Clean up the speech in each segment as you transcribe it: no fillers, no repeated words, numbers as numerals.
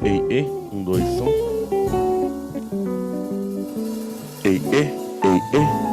Ei, ei, um, dois, som. Ei, ei, ei, ei.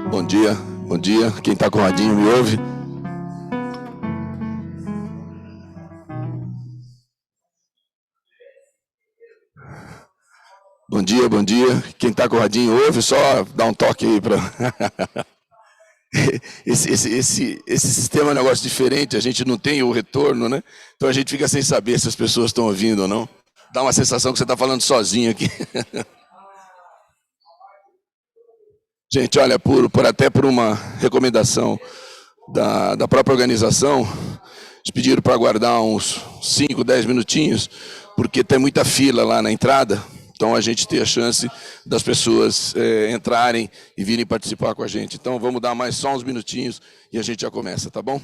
Bom dia, bom dia. Quem está com o radinho me ouve? Bom dia, bom dia. Quem está com o radinho ouve? Só dá um toque aí para... esse sistema é um negócio diferente, a gente não tem o retorno, né? Então a gente fica sem saber se as pessoas estão ouvindo ou não. Dá uma sensação que você está falando sozinho aqui. Gente, olha, até por uma recomendação da própria organização, eles pediram para aguardar uns 5, 10 minutinhos, porque tem muita fila lá na entrada, então a gente tem a chance das pessoas entrarem e virem participar com a gente. Então vamos dar mais só uns minutinhos e a gente já começa, tá bom?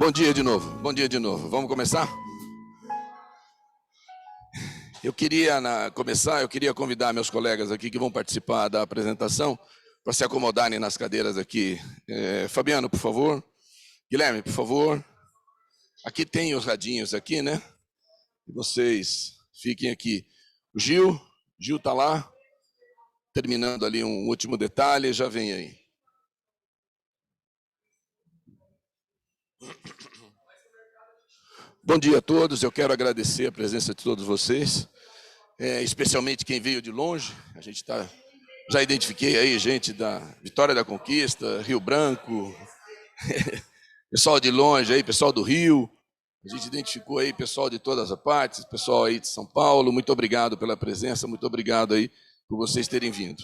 Bom dia de novo, bom dia de novo. Vamos começar? Eu queria começar, eu queria convidar meus colegas aqui que vão participar da apresentação para se acomodarem nas cadeiras aqui. Fabiano, por favor. Guilherme, por favor. Aqui tem os radinhos aqui, né? Vocês fiquem aqui. O Gil está lá, terminando ali um último detalhe, já vem aí. Bom dia a todos, eu quero agradecer a presença de todos vocês, especialmente quem veio de longe. A gente já identifiquei aí gente da Vitória da Conquista, Rio Branco, pessoal de longe aí, pessoal do Rio. A gente identificou aí pessoal de todas as partes, pessoal aí de São Paulo. Muito obrigado pela presença, muito obrigado aí por vocês terem vindo.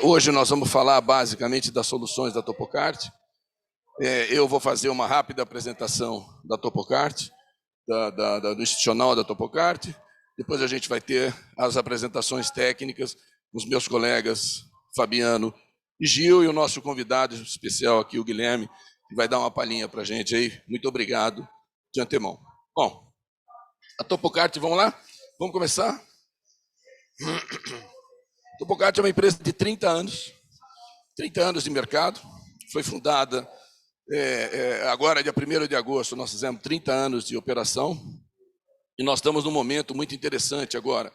Hoje nós vamos falar basicamente das soluções da Topocart. Eu vou fazer uma rápida apresentação da Topocart, do institucional da Topocart. Depois a gente vai ter as apresentações técnicas com os meus colegas Fabiano e Gil, e o nosso convidado especial aqui, o Guilherme, que vai dar uma palhinha para a gente aí. Muito obrigado de antemão. Bom, a Topocart, vamos lá? Vamos começar? A Topocart é uma empresa de 30 anos de mercado. Foi fundada agora, dia 1º de agosto, nós fizemos 30 anos de operação, e nós estamos num momento muito interessante agora,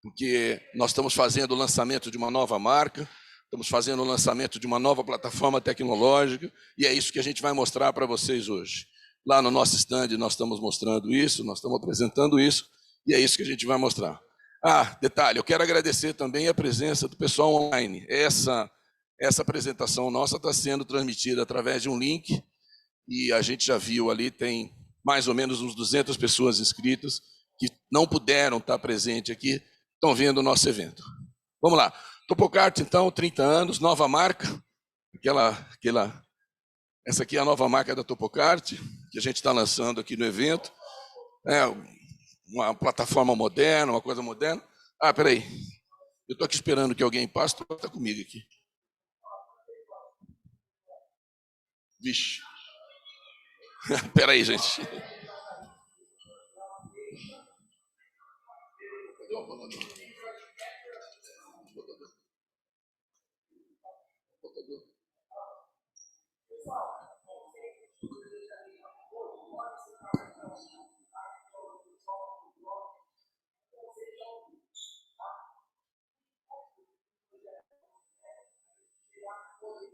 porque nós estamos fazendo o lançamento de uma nova marca, estamos fazendo o lançamento de uma nova plataforma tecnológica, e é isso que a gente vai mostrar para vocês hoje. Lá no nosso stand nós estamos mostrando isso, nós estamos apresentando isso, e é isso que a gente vai mostrar. Detalhe, eu quero agradecer também a presença do pessoal online. Essa apresentação nossa está sendo transmitida através de um link, e a gente já viu ali, tem mais ou menos uns 200 pessoas inscritas que não puderam estar presentes aqui, estão vendo o nosso evento. Vamos lá. Topocart, então, 30 anos, nova marca. Essa aqui é a nova marca da Topocart, que a gente está lançando aqui no evento. Uma plataforma moderna, uma coisa moderna. Peraí. Eu estou aqui esperando que alguém passe, está comigo aqui. Vixe. Peraí, gente.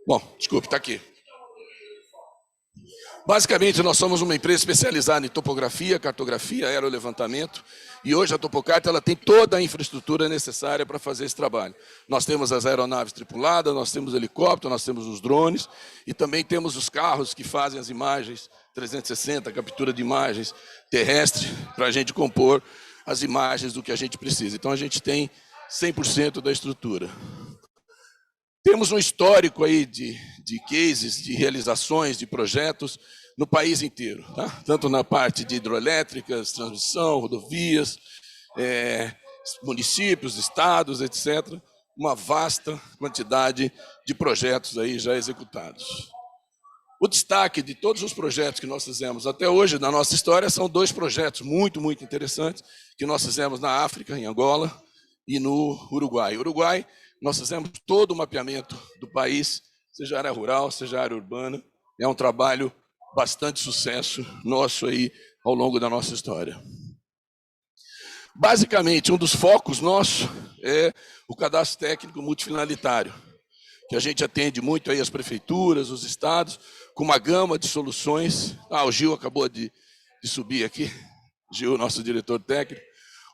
Bom, desculpe, está aqui. Basicamente, nós somos uma empresa especializada em topografia, cartografia, aerolevantamento, e hoje a Topocart ela tem toda a infraestrutura necessária para fazer esse trabalho. Nós temos as aeronaves tripuladas, nós temos helicóptero, nós temos os drones, e também temos os carros que fazem as imagens 360, captura de imagens terrestre, para a gente compor as imagens do que a gente precisa. Então, a gente tem 100% da estrutura. Temos um histórico aí de cases, de realizações, de projetos no país inteiro, tá? Tanto na parte de hidroelétricas, transmissão, rodovias, municípios, estados, etc. Uma vasta quantidade de projetos aí já executados. O destaque de todos os projetos que nós fizemos até hoje na nossa história são 2 projetos muito, muito interessantes que nós fizemos na África, em Angola, e no Uruguai. Uruguai, nós fizemos todo o mapeamento do país, seja área rural, seja área urbana. É um trabalho bastante sucesso nosso aí ao longo da nossa história. Basicamente, um dos focos nosso é o cadastro técnico multifinalitário, que a gente atende muito aí as prefeituras, os estados, com uma gama de soluções. O Gil acabou de subir aqui, Gil, nosso diretor técnico.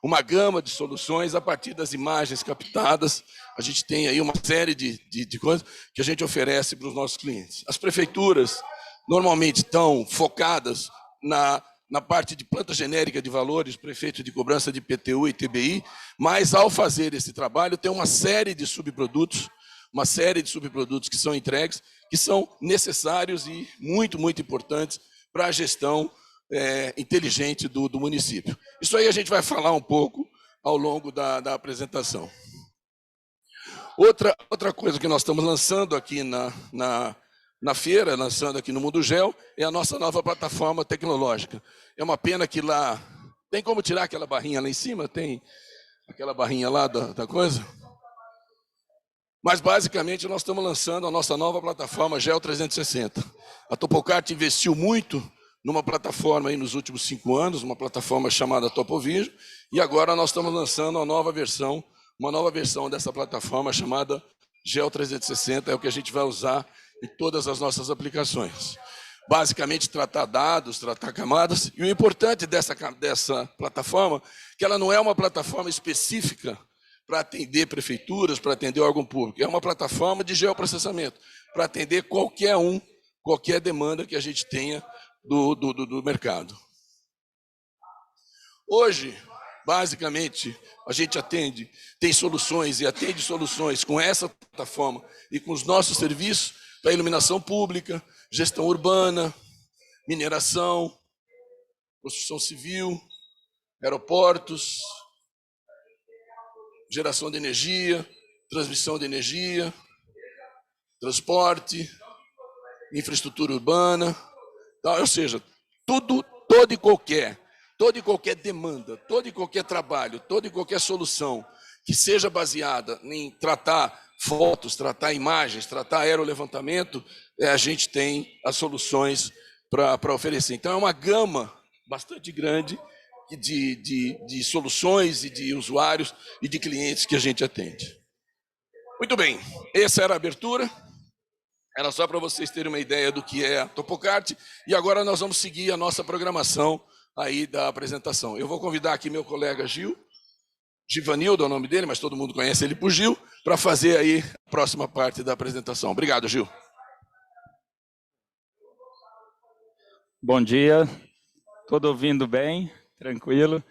Uma gama de soluções a partir das imagens captadas. A gente tem aí uma série de coisas que a gente oferece para os nossos clientes. As prefeituras normalmente estão focadas na parte de planta genérica de valores, prefeito de cobrança de IPTU e TBI, mas ao fazer esse trabalho tem uma série de subprodutos que são entregues, que são necessários e muito, muito importantes para a gestão inteligente do município. Isso aí a gente vai falar um pouco ao longo da apresentação. Outra coisa que nós estamos lançando aqui na feira, lançando aqui no Mundo Geo, é a nossa nova plataforma tecnológica. É uma pena que lá... Tem como tirar aquela barrinha lá em cima? Tem aquela barrinha lá da coisa? Mas, basicamente, nós estamos lançando a nossa nova plataforma Geo 360. A Topocart investiu muito numa plataforma aí nos últimos 5 anos, uma plataforma chamada Topovision, e agora nós estamos lançando uma nova versão dessa plataforma chamada Geo 360, é o que a gente vai usar em todas as nossas aplicações. Basicamente, tratar dados, tratar camadas, e o importante dessa plataforma, que ela não é uma plataforma específica para atender prefeituras, para atender órgão público, é uma plataforma de geoprocessamento, para atender qualquer demanda que a gente tenha do mercado. Hoje, basicamente, a gente tem soluções e atende soluções com essa plataforma e com os nossos serviços para iluminação pública, gestão urbana, mineração, construção civil, aeroportos, geração de energia, transmissão de energia, transporte, infraestrutura urbana, ou seja, toda e qualquer demanda, todo e qualquer trabalho, toda e qualquer solução que seja baseada em tratar fotos, tratar imagens, tratar aerolevantamento, a gente tem as soluções para oferecer. Então, é uma gama bastante grande de soluções e de usuários e de clientes que a gente atende. Muito bem, essa era a abertura. Era só para vocês terem uma ideia do que é a Topocart. E agora nós vamos seguir a nossa programação aí da apresentação. Eu vou convidar aqui meu colega Gil, Givanildo é o nome dele, mas todo mundo conhece ele por Gil, para fazer aí a próxima parte da apresentação. Obrigado, Gil. Bom dia, todo ouvindo bem, tranquilo.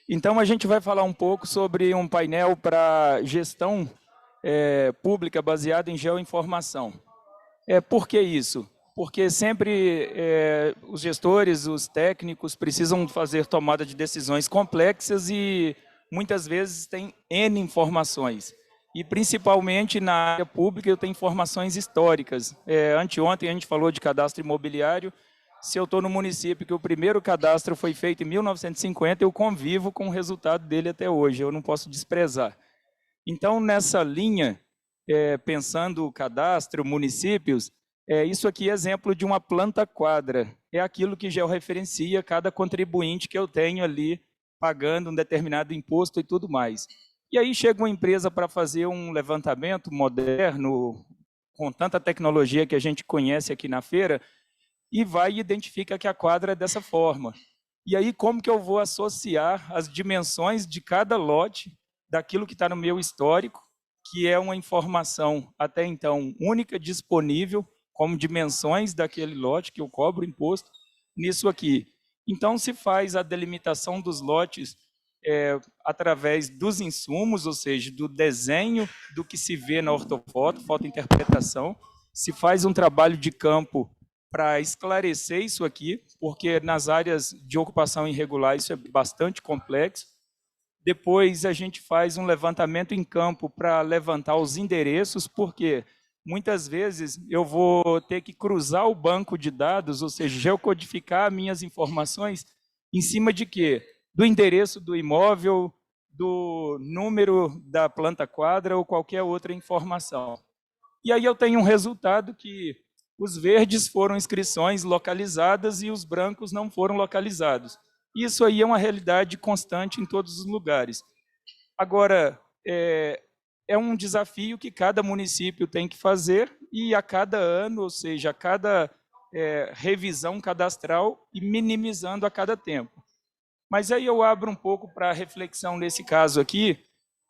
Então, a gente vai falar um pouco sobre um painel para gestão pública baseada em geoinformação. Por que isso? Porque sempre os gestores, os técnicos precisam fazer tomada de decisões complexas e muitas vezes tem N informações. E principalmente na área pública eu tenho informações históricas. Anteontem a gente falou de cadastro imobiliário. Se eu estou no município que o primeiro cadastro foi feito em 1950, eu convivo com o resultado dele até hoje, eu não posso desprezar. Então, nessa linha, pensando o cadastro, municípios, isso aqui é exemplo de uma planta quadra. É aquilo que georreferencia cada contribuinte que eu tenho ali, pagando um determinado imposto e tudo mais. E aí chega uma empresa para fazer um levantamento moderno, com tanta tecnologia que a gente conhece aqui na feira, e vai e identifica que a quadra é dessa forma. E aí como que eu vou associar as dimensões de cada lote daquilo que está no meu histórico, que é uma informação até então única, disponível, como dimensões daquele lote que eu cobro imposto, nisso aqui. Então, se faz a delimitação dos lotes através dos insumos, ou seja, do desenho do que se vê na ortofoto, fotointerpretação, se faz um trabalho de campo para esclarecer isso aqui, porque nas áreas de ocupação irregular isso é bastante complexo. Depois a gente faz um levantamento em campo para levantar os endereços, porque muitas vezes eu vou ter que cruzar o banco de dados, ou seja, geocodificar minhas informações em cima de quê? Do endereço do imóvel, do número da planta quadra ou qualquer outra informação. E aí eu tenho um resultado que Os verdes foram inscrições localizadas e os brancos não foram localizados. Isso aí é uma realidade constante em todos os lugares. Agora, é um desafio que cada município tem que fazer e a cada ano, ou seja, a cada revisão cadastral e minimizando a cada tempo. Mas aí eu abro um pouco para reflexão nesse caso aqui,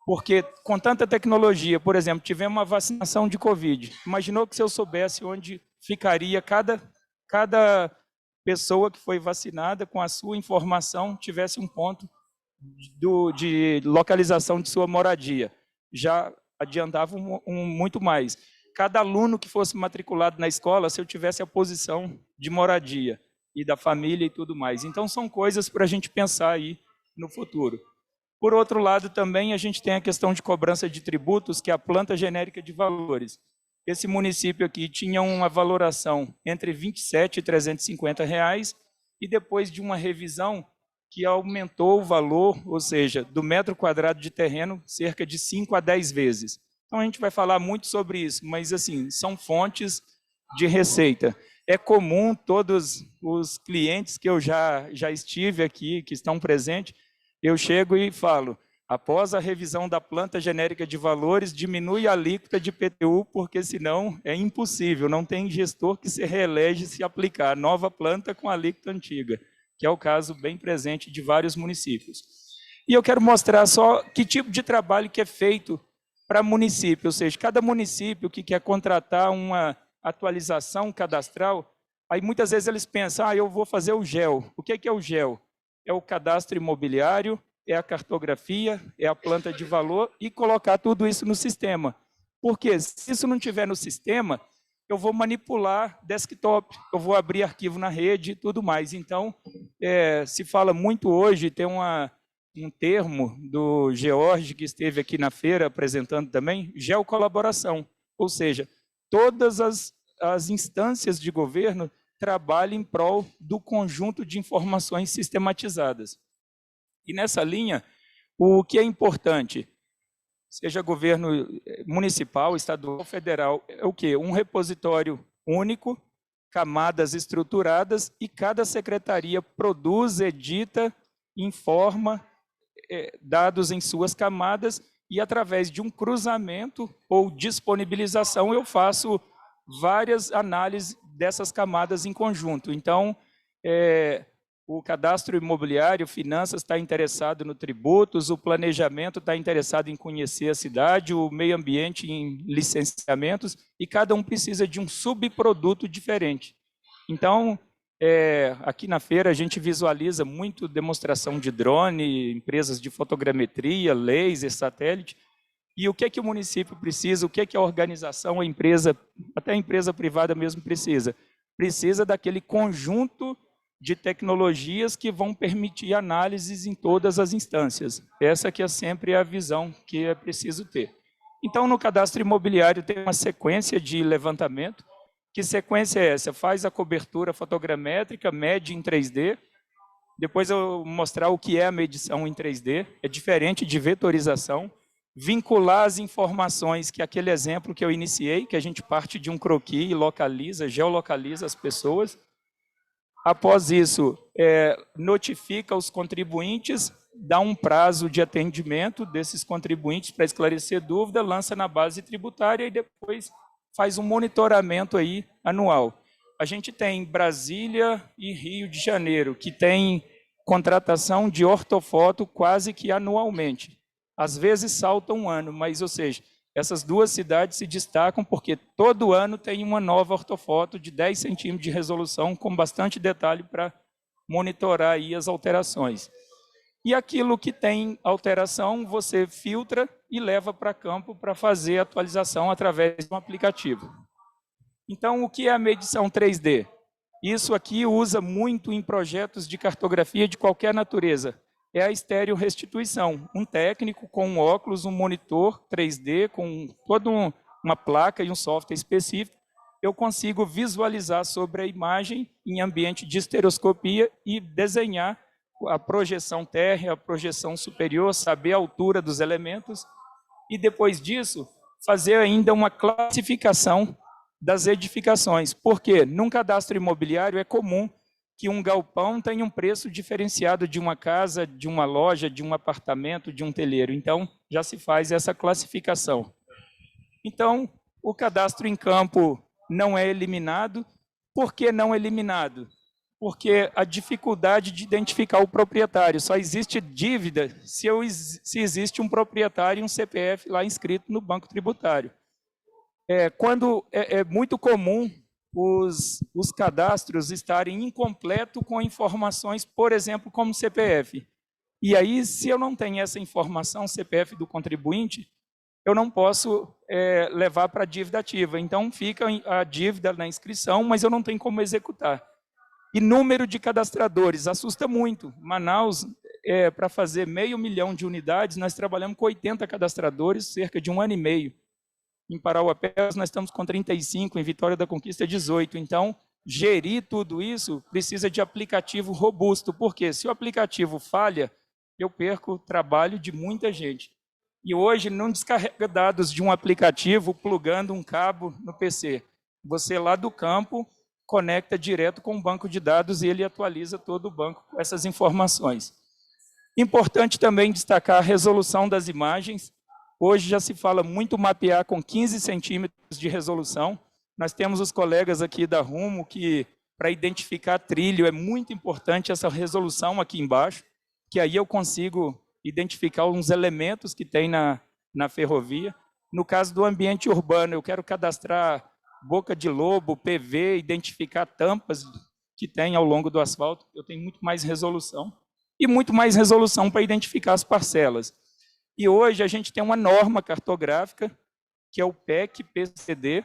porque com tanta tecnologia, por exemplo, tivemos uma vacinação de Covid. Imaginou que se eu soubesse onde ficaria cada pessoa que foi vacinada com a sua informação, tivesse um ponto de localização de sua moradia. Já adiantava muito mais. Cada aluno que fosse matriculado na escola, se eu tivesse a posição de moradia e da família e tudo mais. Então, são coisas para a gente pensar aí no futuro. Por outro lado, também a gente tem a questão de cobrança de tributos, que é a planta genérica de valores. Esse município aqui tinha uma valoração entre R$ 27 e R$ 350, e depois de uma revisão que aumentou o valor, ou seja, do metro quadrado de terreno, cerca de 5 a 10 vezes. Então, a gente vai falar muito sobre isso, mas, assim, são fontes de receita. É comum, todos os clientes que eu já estive aqui, que estão presentes, eu chego e falo, após a revisão da planta genérica de valores, diminui a alíquota de IPTU, porque senão é impossível, não tem gestor que se reelege se aplicar a nova planta com a alíquota antiga, que é o caso bem presente de vários municípios. E eu quero mostrar só que tipo de trabalho que é feito para município, ou seja, cada município que quer contratar uma atualização cadastral, aí muitas vezes eles pensam, eu vou fazer o GEL. O que é o GEL? É o cadastro imobiliário, é a cartografia, é a planta de valor e colocar tudo isso no sistema. Porque se isso não tiver no sistema, eu vou manipular desktop, eu vou abrir arquivo na rede e tudo mais. Então, se fala muito hoje, tem um termo do George, que esteve aqui na feira apresentando também, geocolaboração, ou seja, todas as instâncias de governo trabalham em prol do conjunto de informações sistematizadas. E nessa linha, o que é importante, seja governo municipal, estadual, federal, é o quê? Um repositório único, camadas estruturadas, e cada secretaria produz, edita, informa dados em suas camadas, e através de um cruzamento ou disponibilização eu faço várias análises dessas camadas em conjunto. Então, o cadastro imobiliário, finanças está interessado no tributos, o planejamento está interessado em conhecer a cidade, o meio ambiente em licenciamentos, e cada um precisa de um subproduto diferente. Então, aqui na feira a gente visualiza muito demonstração de drone, empresas de fotogrametria, laser, satélite. E o que é que o município precisa, o que é que a organização, a empresa, até a empresa privada mesmo precisa? Precisa daquele conjunto de tecnologias que vão permitir análises em todas as instâncias. Essa que é sempre a visão que é preciso ter. Então, no cadastro imobiliário tem uma sequência de levantamento. Que sequência é essa? Faz a cobertura fotogramétrica, mede em 3D. Depois eu vou mostrar o que é a medição em 3D. É diferente de vetorização. Vincular as informações, que é aquele exemplo que eu iniciei, que a gente parte de um croquis e localiza, geolocaliza as pessoas. Após isso, notifica os contribuintes, dá um prazo de atendimento desses contribuintes para esclarecer dúvida, lança na base tributária e depois faz um monitoramento aí anual. A gente tem Brasília e Rio de Janeiro, que tem contratação de ortofoto quase que anualmente. Às vezes salta um ano, mas, ou seja, essas duas cidades se destacam porque todo ano tem uma nova ortofoto de 10 centímetros de resolução, com bastante detalhe para monitorar aí as alterações. E aquilo que tem alteração, você filtra e leva para campo para fazer a atualização através de um aplicativo. Então, o que é a medição 3D? Isso aqui usa muito em projetos de cartografia de qualquer natureza. É a estereorrestituição. Um técnico com um óculos, um monitor 3D, com toda uma placa e um software específico, eu consigo visualizar sobre a imagem em ambiente de estereoscopia e desenhar a projeção térrea, a projeção superior, saber a altura dos elementos e, depois disso, fazer ainda uma classificação das edificações. Por quê? Num cadastro imobiliário é comum que um galpão tenha um preço diferenciado de uma casa, de uma loja, de um apartamento, de um telheiro. Então, já se faz essa classificação. Então, o cadastro em campo não é eliminado. Por que não eliminado? Porque a dificuldade de identificar o proprietário. Só existe dívida se existe um proprietário e um CPF lá inscrito no Banco Tributário. Quando é muito comum os cadastros estarem incompletos com informações, por exemplo, como CPF. E aí, se eu não tenho essa informação, CPF do contribuinte, eu não posso levar para a dívida ativa. Então, fica a dívida na inscrição, mas eu não tenho como executar. E número de cadastradores, assusta muito. Manaus, para fazer 500 mil de unidades, nós trabalhamos com 80 cadastradores, cerca de 1 ano e meio. Em Parauapebas, nós estamos com 35, em Vitória da Conquista, 18. Então, gerir tudo isso precisa de aplicativo robusto, porque se o aplicativo falha, eu perco o trabalho de muita gente. E hoje não descarrega dados de um aplicativo plugando um cabo no PC. Você lá do campo conecta direto com o banco de dados e ele atualiza todo o banco com essas informações. Importante também destacar a resolução das imagens. Hoje já se fala muito mapear com 15 centímetros de resolução. Nós temos os colegas aqui da Rumo que, para identificar trilho, é muito importante essa resolução aqui embaixo, que aí eu consigo identificar uns elementos que tem na ferrovia. No caso do ambiente urbano, eu quero cadastrar boca de lobo, PV, identificar tampas que tem ao longo do asfalto. Eu tenho muito mais resolução. E muito mais resolução para identificar as parcelas. E hoje a gente tem uma norma cartográfica, que é o PEC-PCD,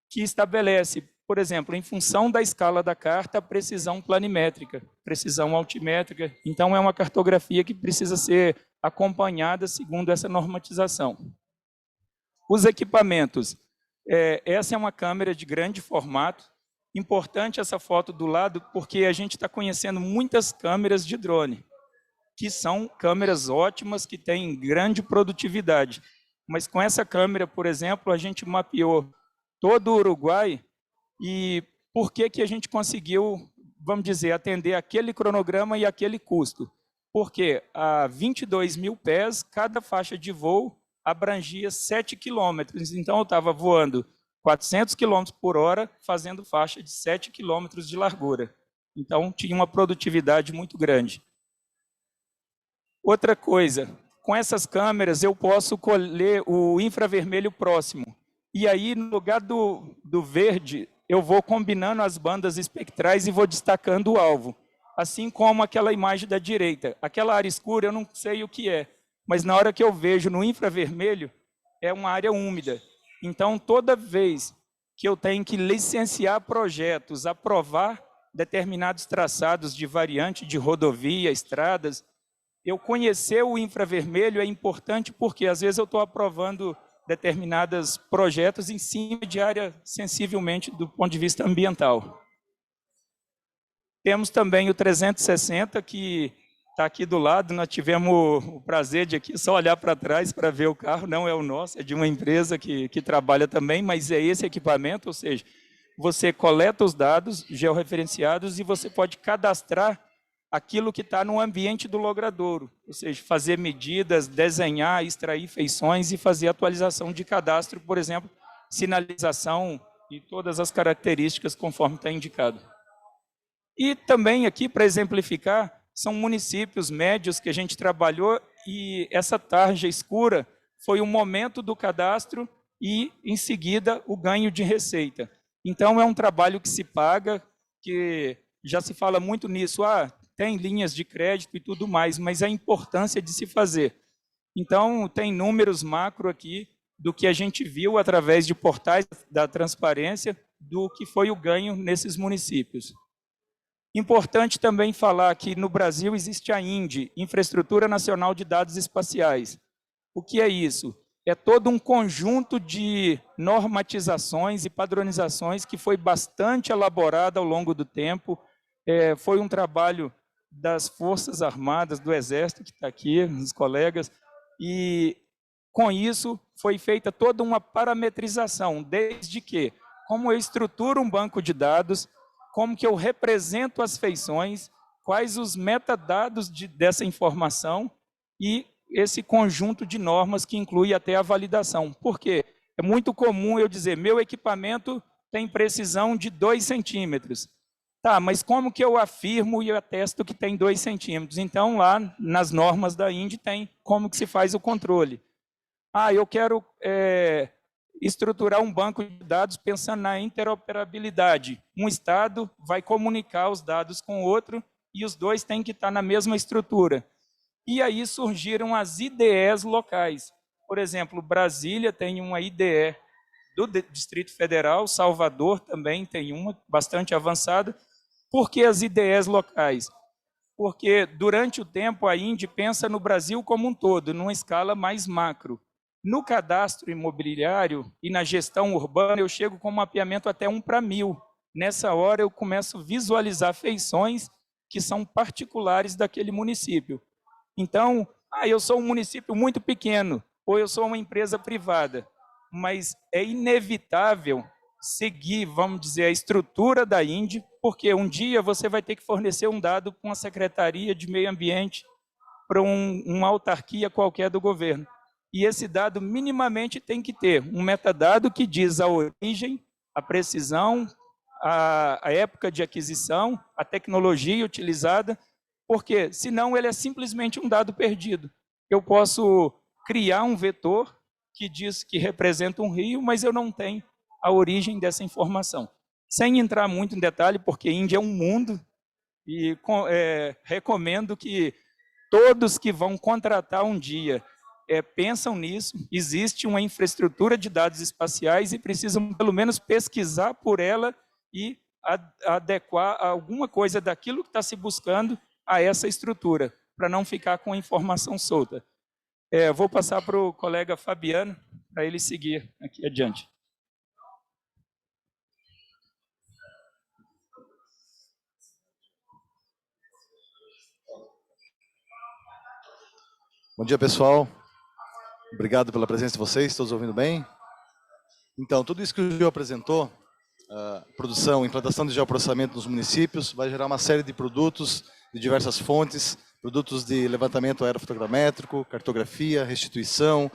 que estabelece, por exemplo, em função da escala da carta, a precisão planimétrica, precisão altimétrica. Então, é uma cartografia que precisa ser acompanhada segundo essa normatização. Os equipamentos. Essa é uma câmera de grande formato. Importante essa foto do lado, porque a gente está conhecendo muitas câmeras de drone, que são câmeras ótimas, que têm grande produtividade. Mas com essa câmera, por exemplo, a gente mapeou todo o Uruguai. E por que a gente conseguiu, vamos dizer, atender aquele cronograma e aquele custo? Porque a 22 mil pés, cada faixa de voo abrangia 7 quilômetros. Então, eu estava voando 400 quilômetros por hora, fazendo faixa de 7 quilômetros de largura. Então, tinha uma produtividade muito grande. Outra coisa, com essas câmeras eu posso colher o infravermelho próximo. E aí, no lugar do verde, eu vou combinando as bandas espectrais e vou destacando o alvo. Assim como aquela imagem da direita. Aquela área escura eu não sei o que é, mas na hora que eu vejo no infravermelho, é uma área úmida. Então, toda vez que eu tenho que licenciar projetos, aprovar determinados traçados de variante de rodovia, estradas, eu conhecer o infravermelho é importante porque, às vezes, eu estou aprovando determinados projetos em cima de área sensivelmente do ponto de vista ambiental. Temos também o 360, que está aqui do lado. Nós tivemos o prazer de aqui só olhar para trás para ver o carro. Não é o nosso, é de uma empresa que trabalha também, mas é esse equipamento, ou seja, você coleta os dados georreferenciados e você pode cadastrar aquilo que está no ambiente do logradouro, ou seja, fazer medidas, desenhar, extrair feições e fazer atualização de cadastro, por exemplo, sinalização e todas as características conforme está indicado. E também aqui, para exemplificar, são municípios médios que a gente trabalhou e essa tarja escura foi o momento do cadastro e, em seguida, o ganho de receita. Então, é um trabalho que se paga, que já se fala muito nisso, tem linhas de crédito e tudo mais, mas a importância de se fazer. Então, tem números macro aqui do que a gente viu através de portais da transparência, do que foi o ganho nesses municípios. Importante também falar que no Brasil existe a INDE, Infraestrutura Nacional de Dados Espaciais. O que é isso? É todo um conjunto de normatizações e padronizações que foi bastante elaborado ao longo do tempo. Foi um trabalho das Forças Armadas, do Exército, que está aqui, os colegas, e com isso foi feita toda uma parametrização, desde que como eu estruturo um banco de dados, como que eu represento as feições, quais os metadados dessa informação e esse conjunto de normas que inclui até a validação. Por quê? É muito comum eu dizer, meu equipamento tem precisão de 2 centímetros. Tá, mas como que eu afirmo e eu atesto que tem 2 centímetros? Então, lá nas normas da INDE tem como que se faz o controle. Ah, eu quero estruturar um banco de dados pensando na interoperabilidade. Um estado vai comunicar os dados com o outro e os dois têm que estar na mesma estrutura. E aí surgiram as IDEs locais. Por exemplo, Brasília tem uma IDE do Distrito Federal, Salvador também tem uma bastante avançada. Por que as IDEs locais? Porque durante o tempo a INDE pensa no Brasil como um todo, numa escala mais macro. No cadastro imobiliário e na gestão urbana, eu chego com um mapeamento até 1:1000. Nessa hora, eu começo a visualizar feições que são particulares daquele município. Então, eu sou um município muito pequeno, ou eu sou uma empresa privada, mas é inevitável seguir, vamos dizer, a estrutura da INDE, porque um dia você vai ter que fornecer um dado para uma secretaria de meio ambiente, para uma autarquia qualquer do governo. E esse dado minimamente tem que ter um metadado que diz a origem, a precisão, a época de aquisição, a tecnologia utilizada, porque senão ele é simplesmente um dado perdido. Eu posso criar um vetor que diz que representa um rio, mas eu não tenho a origem dessa informação. Sem entrar muito em detalhe, porque Índia é um mundo, e recomendo que todos que vão contratar um dia pensam nisso. Existe uma infraestrutura de dados espaciais e precisam pelo menos pesquisar por ela e adequar alguma coisa daquilo que está se buscando a essa estrutura, para não ficar com a informação solta. Vou passar para o colega Fabiano, para ele seguir aqui adiante. Bom dia, pessoal. Obrigado pela presença de vocês, todos ouvindo bem? Então, tudo isso que o Gil apresentou, produção, implantação de geoprocessamento nos municípios, vai gerar uma série de produtos de diversas fontes, produtos de levantamento aerofotogramétrico, cartografia, restituição,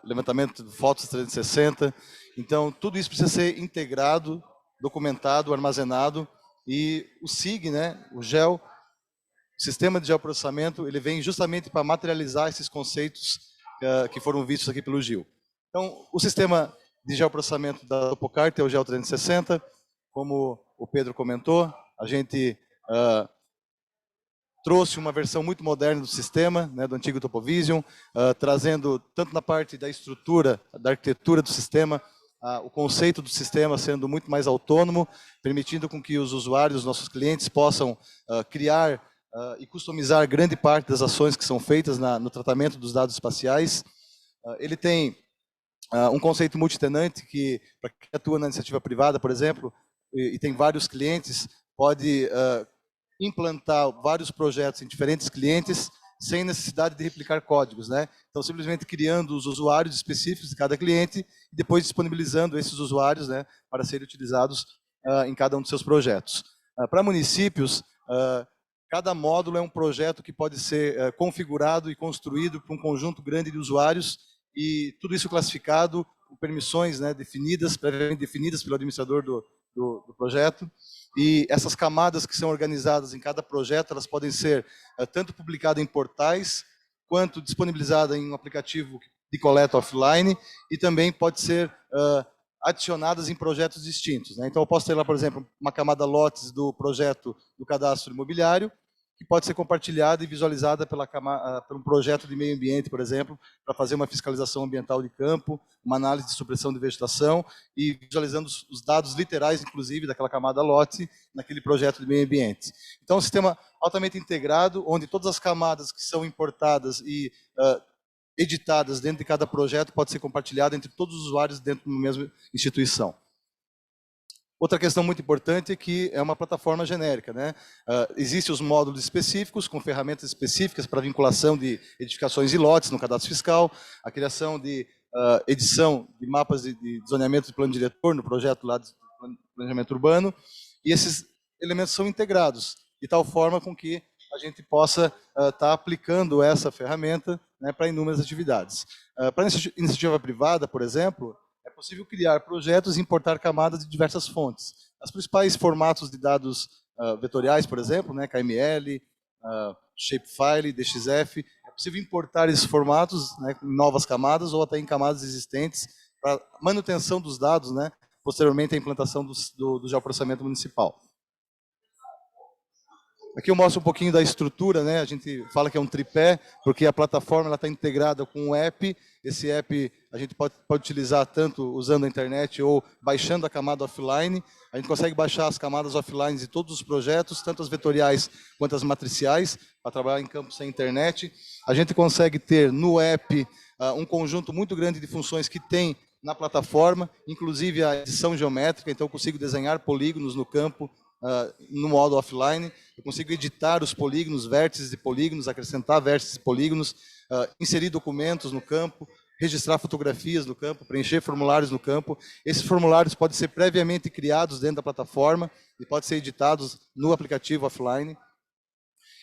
levantamento de fotos 360. Então, tudo isso precisa ser integrado, documentado, armazenado, e o SIG, o GEO, o sistema de geoprocessamento, ele vem justamente para materializar esses conceitos que foram vistos aqui pelo Gil. Então, o sistema de geoprocessamento da Topocart é o GEO 360, como o Pedro comentou, a gente trouxe uma versão muito moderna do sistema, do antigo Topovision, trazendo tanto na parte da estrutura, da arquitetura do sistema, o conceito do sistema sendo muito mais autônomo, permitindo com que os usuários, nossos clientes, possam criar e customizar grande parte das ações que são feitas no tratamento dos dados espaciais. Ele tem um conceito multitenante que, para quem atua na iniciativa privada, por exemplo, e tem vários clientes, pode implantar vários projetos em diferentes clientes sem necessidade de replicar códigos, Então, simplesmente criando os usuários específicos de cada cliente e depois disponibilizando esses usuários, para serem utilizados em cada um dos seus projetos. Para municípios, cada módulo é um projeto que pode ser configurado e construído por um conjunto grande de usuários, e tudo isso classificado com permissões previamente definidas pelo administrador do projeto. E essas camadas que são organizadas em cada projeto, elas podem ser tanto publicadas em portais, quanto disponibilizadas em um aplicativo de coleta offline, e também pode ser adicionadas em projetos distintos. Então, eu posso ter lá, por exemplo, uma camada lotes do projeto do cadastro imobiliário, que pode ser compartilhada e visualizada por um projeto de meio ambiente, por exemplo, para fazer uma fiscalização ambiental de campo, uma análise de supressão de vegetação, e visualizando os dados literais, inclusive, daquela camada lote, naquele projeto de meio ambiente. Então, é um sistema altamente integrado, onde todas as camadas que são importadas e editadas dentro de cada projeto pode ser compartilhada entre todos os usuários dentro de uma mesma instituição. Outra questão muito importante é que é uma plataforma genérica. Existem os módulos específicos, com ferramentas específicas para vinculação de edificações e lotes no cadastro fiscal, a criação de edição de mapas de zoneamento de plano diretor no projeto lá de planejamento urbano, e esses elementos são integrados, de tal forma com que a gente possa estar aplicando essa ferramenta, né, para inúmeras atividades. Para a iniciativa privada, por exemplo, é possível criar projetos e importar camadas de diversas fontes. Os principais formatos de dados vetoriais, por exemplo, né, KML, Shapefile, DXF, é possível importar esses formatos, né, em novas camadas ou até em camadas existentes para manutenção dos dados, né, posteriormente à implantação do geoprocessamento municipal. Aqui eu mostro um pouquinho da estrutura, né? A gente fala que é um tripé, porque a plataforma está integrada com um app. Esse app a gente pode utilizar tanto usando a internet ou baixando a camada offline. A gente consegue baixar as camadas offline de todos os projetos, tanto as vetoriais quanto as matriciais, para trabalhar em campo sem internet. A gente consegue ter no app um conjunto muito grande de funções que tem na plataforma, inclusive a edição geométrica, então eu consigo desenhar polígonos no campo, no modo offline, eu consigo editar os polígonos, vértices de polígonos, acrescentar vértices de polígonos, inserir documentos no campo, registrar fotografias no campo, preencher formulários no campo. Esses formulários podem ser previamente criados dentro da plataforma e podem ser editados no aplicativo offline.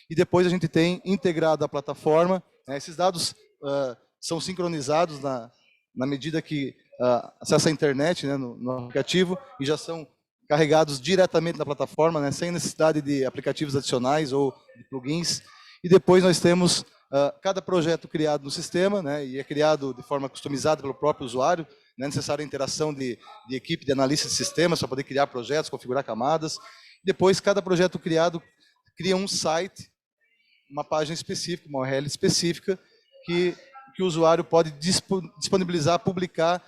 E depois a gente tem integrado a plataforma, né, esses dados são sincronizados na medida que acessa a internet, né, no aplicativo, e já são carregados diretamente na plataforma, né, sem necessidade de aplicativos adicionais ou de plugins. E depois nós temos cada projeto criado no sistema, né, e é criado de forma customizada pelo próprio usuário, não é necessária a interação de equipe de analista de sistemas para poder criar projetos, configurar camadas. Depois, cada projeto criado cria um site, uma página específica, uma URL específica, que o usuário pode disponibilizar, publicar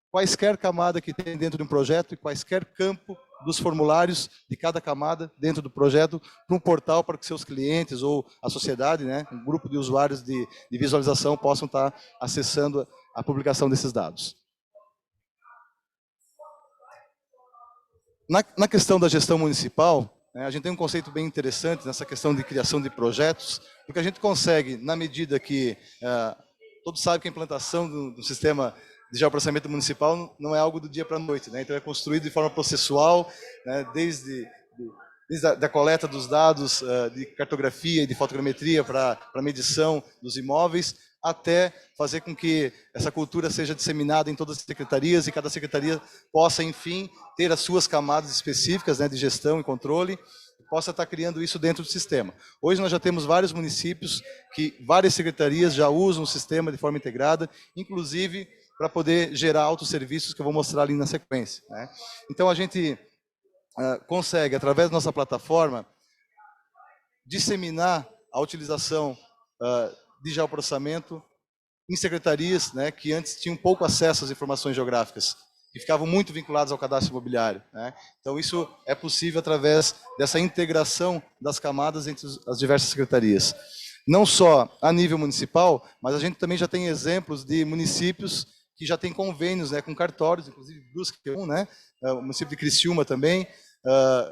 quaisquer camada que tem dentro de um projeto e quaisquer campo dos formulários de cada camada dentro do projeto para um portal para que seus clientes ou a sociedade, né, um grupo de usuários de visualização possam estar acessando a publicação desses dados. Na questão da gestão municipal, né, a gente tem um conceito bem interessante nessa questão de criação de projetos, porque a gente consegue, na medida que todos sabem que a implantação do sistema de geoprocessamento municipal não é algo do dia para a noite, né? Então é construído de forma processual, né? Desde a coleta dos dados de cartografia e de fotogrametria para medição dos imóveis, até fazer com que essa cultura seja disseminada em todas as secretarias e cada secretaria possa, enfim, ter as suas camadas específicas, né, de gestão e controle, e possa estar criando isso dentro do sistema. Hoje nós já temos vários municípios que várias secretarias já usam o sistema de forma integrada, inclusive para poder gerar autosserviços que eu vou mostrar ali na sequência, né? Então a gente consegue, através da nossa plataforma, disseminar a utilização de geoprocessamento em secretarias, né, que antes tinham pouco acesso às informações geográficas, que ficavam muito vinculadas ao cadastro imobiliário, né? Então isso é possível através dessa integração das camadas entre as diversas secretarias. Não só a nível municipal, mas a gente também já tem exemplos de municípios que já tem convênios, né, com cartórios, inclusive Brusque, né, o município de Criciúma também,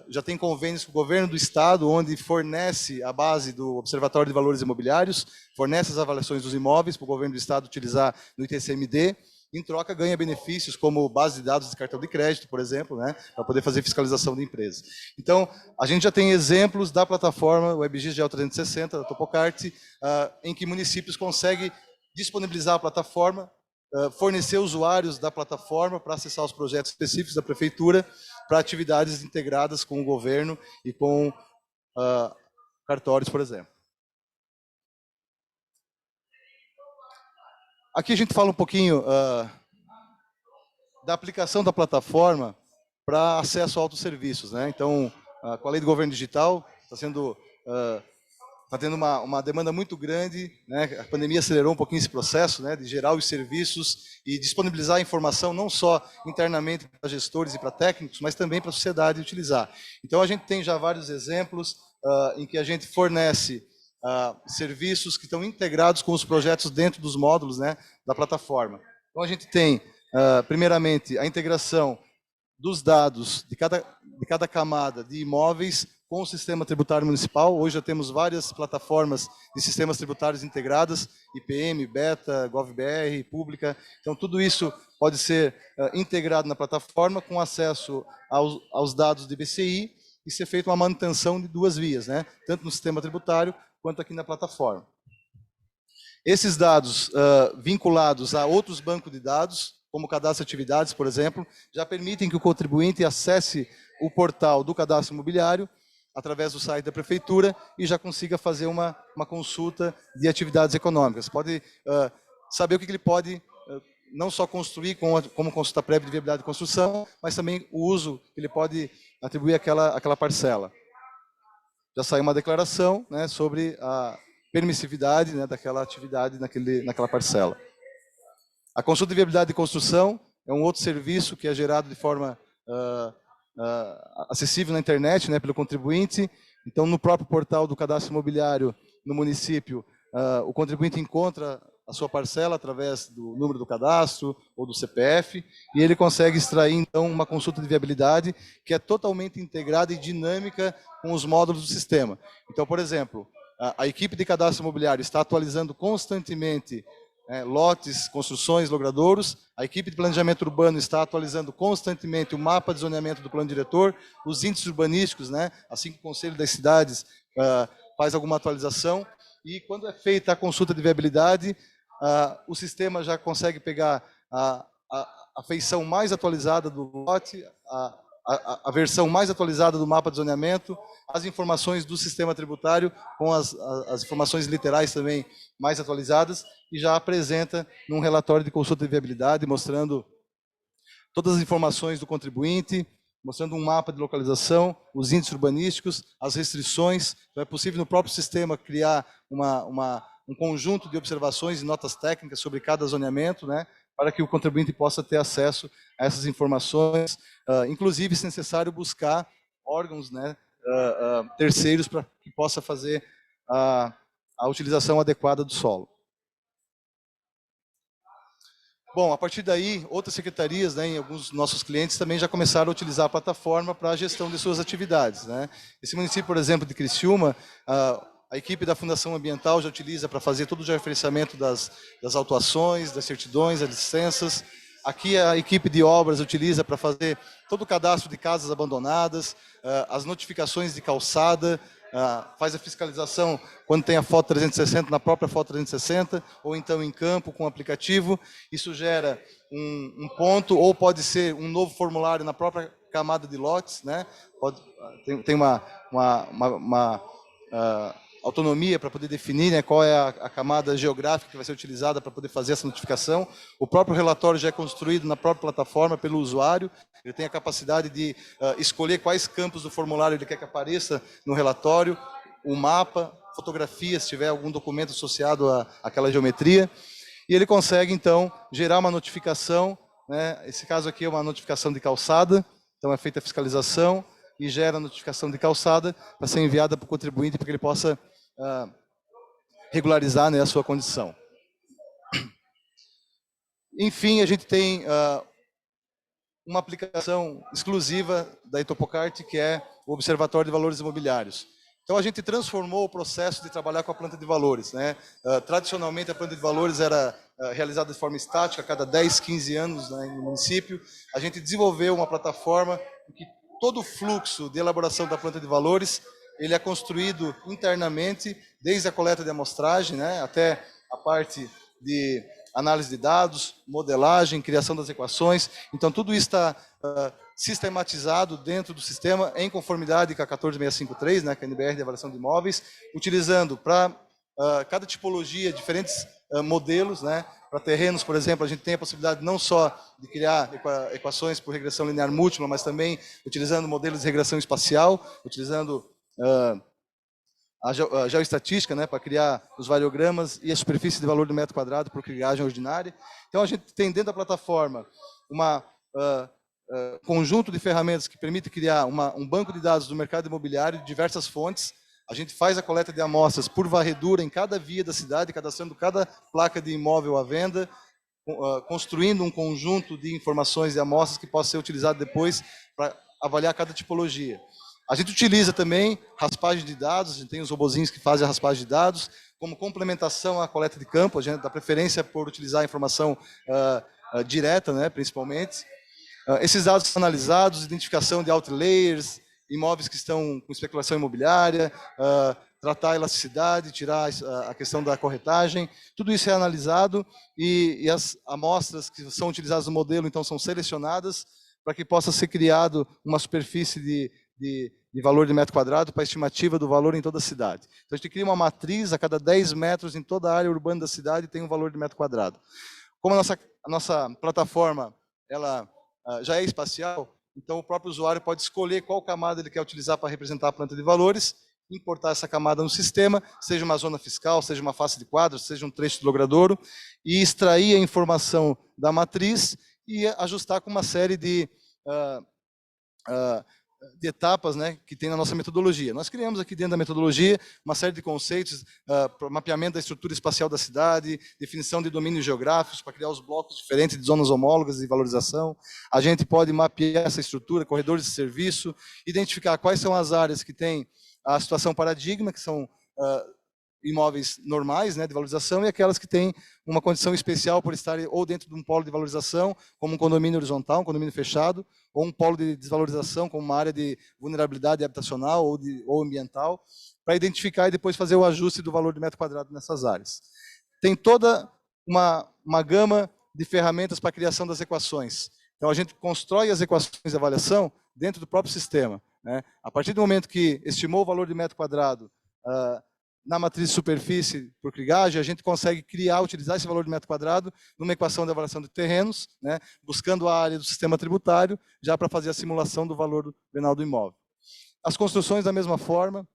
já tem convênios com o governo do estado, onde fornece a base do Observatório de Valores Imobiliários, fornece as avaliações dos imóveis para o governo do estado utilizar no ITCMD, em troca ganha benefícios como base de dados de cartão de crédito, por exemplo, né, para poder fazer fiscalização da empresa. Então, a gente já tem exemplos da plataforma WebGIS GEO 360, da Topocart, em que municípios conseguem disponibilizar a plataforma, fornecer usuários da plataforma para acessar os projetos específicos da prefeitura para atividades integradas com o governo e com cartórios, por exemplo. Aqui a gente fala um pouquinho da aplicação da plataforma para acesso a autosserviços, né? Então, com a lei do governo digital, está tendo uma demanda muito grande, né? A pandemia acelerou um pouquinho esse processo, né, de gerar os serviços e disponibilizar a informação não só internamente para gestores e para técnicos, mas também para a sociedade utilizar. Então a gente tem já vários exemplos em que a gente fornece serviços que estão integrados com os projetos dentro dos módulos, né, da plataforma. Então a gente tem, primeiramente, a integração dos dados de cada camada de imóveis com o sistema tributário municipal. Hoje já temos várias plataformas de sistemas tributários integradas, IPM, Beta, GovBR, Pública. Então, tudo isso pode ser integrado na plataforma com acesso aos dados de IBCI e ser feita uma manutenção de duas vias, né? Tanto no sistema tributário quanto aqui na plataforma. Esses dados vinculados a outros bancos de dados, como o cadastro de atividades, por exemplo, já permitem que o contribuinte acesse o portal do cadastro imobiliário através do site da prefeitura e já consiga fazer uma consulta de atividades econômicas. Pode saber o que ele pode não só construir como consulta prévia de viabilidade de construção, mas também o uso que ele pode atribuir àquela parcela. Já saiu uma declaração, né, sobre a permissividade, né, daquela atividade naquela parcela. A consulta de viabilidade de construção é um outro serviço que é gerado de forma acessível na internet, né, pelo contribuinte. Então, no próprio portal do cadastro imobiliário no município, o contribuinte encontra a sua parcela através do número do cadastro ou do CPF, e ele consegue extrair, então, uma consulta de viabilidade que é totalmente integrada e dinâmica com os módulos do sistema. Então, por exemplo, a equipe de cadastro imobiliário está atualizando constantemente lotes, construções, logradouros. A equipe de planejamento urbano está atualizando constantemente o mapa de zoneamento do plano diretor, os índices urbanísticos, né? Assim que o Conselho das Cidades faz alguma atualização. E quando é feita a consulta de viabilidade, o sistema já consegue pegar a feição mais atualizada do lote, a versão mais atualizada do mapa de zoneamento, as informações do sistema tributário, com as informações literais também mais atualizadas, e já apresenta num relatório de consulta de viabilidade, mostrando todas as informações do contribuinte, mostrando um mapa de localização, os índices urbanísticos, as restrições. Então, é possível no próprio sistema criar um conjunto de observações e notas técnicas sobre cada zoneamento, né, para que o contribuinte possa ter acesso a essas informações, inclusive, se necessário, buscar órgãos, né, terceiros para que possa fazer a utilização adequada do solo. Bom, a partir daí, outras secretarias, né, em alguns dos nossos clientes também já começaram a utilizar a plataforma para a gestão de suas atividades, né. Esse município, por exemplo, de Criciúma, a equipe da Fundação Ambiental já utiliza para fazer todo o gerenciamento das autuações, das certidões, das licenças. Aqui a equipe de obras utiliza para fazer todo o cadastro de casas abandonadas, as notificações de calçada, faz a fiscalização quando tem a foto 360 na própria foto 360, ou então em campo com o aplicativo. Isso gera um ponto, ou pode ser um novo formulário na própria camada de lotes, né? Tem uma autonomia para poder definir, né, qual é a camada geográfica que vai ser utilizada para poder fazer essa notificação. O próprio relatório já é construído na própria plataforma pelo usuário. Ele tem a capacidade de escolher quais campos do formulário ele quer que apareça no relatório, o mapa, fotografia, se tiver algum documento associado àquela geometria. E ele consegue, então, gerar uma notificação, né? Esse caso aqui é uma notificação de calçada, então é feita a fiscalização e gera a notificação de calçada para ser enviada para o contribuinte para que ele possa regularizar, né, a sua condição. Enfim, a gente tem uma aplicação exclusiva da Itopocart, que é o Observatório de Valores Imobiliários. Então, a gente transformou o processo de trabalhar com a planta de valores, né? Tradicionalmente, a planta de valores era realizada de forma estática, a cada 10, 15 anos, né, no município. A gente desenvolveu uma plataforma em que todo o fluxo de elaboração da planta de valores ele é construído internamente, desde a coleta de amostragem, né, até a parte de análise de dados, modelagem, criação das equações. Então, tudo isso está sistematizado dentro do sistema, em conformidade com a 14653, né, que é a NBR de avaliação de imóveis, utilizando para cada tipologia diferentes modelos, né. Para terrenos, por exemplo, a gente tem a possibilidade não só de criar equações por regressão linear múltipla, mas também utilizando modelos de regressão espacial, utilizando a geoestatística, né, para criar os variogramas e a superfície de valor do metro quadrado por criagem ordinária. Então, a gente tem dentro da plataforma conjunto de ferramentas que permite criar um banco de dados do mercado imobiliário de diversas fontes. A gente faz a coleta de amostras por varredura em cada via da cidade, cadastrando cada placa de imóvel à venda, construindo um conjunto de informações e amostras que possa ser utilizado depois para avaliar cada tipologia. A gente utiliza também raspagem de dados, a gente tem os robozinhos que fazem a raspagem de dados, como complementação à coleta de campo, a gente dá preferência por utilizar a informação direta, né, principalmente. Esses dados são analisados, identificação de outlayers, imóveis que estão com especulação imobiliária, tratar a elasticidade, tirar a questão da corretagem, tudo isso é analisado e as amostras que são utilizadas no modelo, então, são selecionadas para que possa ser criado uma superfície de valor de metro quadrado para a estimativa do valor em toda a cidade. Então, a gente cria uma matriz, a cada 10 metros em toda a área urbana da cidade tem um valor de metro quadrado. Como a nossa plataforma ela já é espacial, então o próprio usuário pode escolher qual camada ele quer utilizar para representar a planta de valores, importar essa camada no sistema, seja uma zona fiscal, seja uma face de quadros, seja um trecho do logradouro, e extrair a informação da matriz e ajustar com uma série de etapas, né, que tem na nossa metodologia. Nós criamos aqui dentro da metodologia uma série de conceitos, mapeamento da estrutura espacial da cidade, definição de domínios geográficos para criar os blocos diferentes de zonas homólogas e valorização. A gente pode mapear essa estrutura, corredores de serviço, identificar quais são as áreas que têm a situação paradigma, que são imóveis normais, né, de valorização, e aquelas que têm uma condição especial por estarem ou dentro de um polo de valorização, como um condomínio horizontal, um condomínio fechado, ou um polo de desvalorização, como uma área de vulnerabilidade habitacional ou ambiental, para identificar e depois fazer o ajuste do valor de metro quadrado nessas áreas. Tem toda uma gama de ferramentas para a criação das equações. Então, a gente constrói as equações de avaliação dentro do próprio sistema, né? A partir do momento que estimou o valor de metro quadrado na matriz de superfície por krigagem, a gente consegue utilizar esse valor de metro quadrado numa equação de avaliação de terrenos, né, buscando a área do sistema tributário, já para fazer a simulação do valor venal do imóvel. As construções, da mesma forma,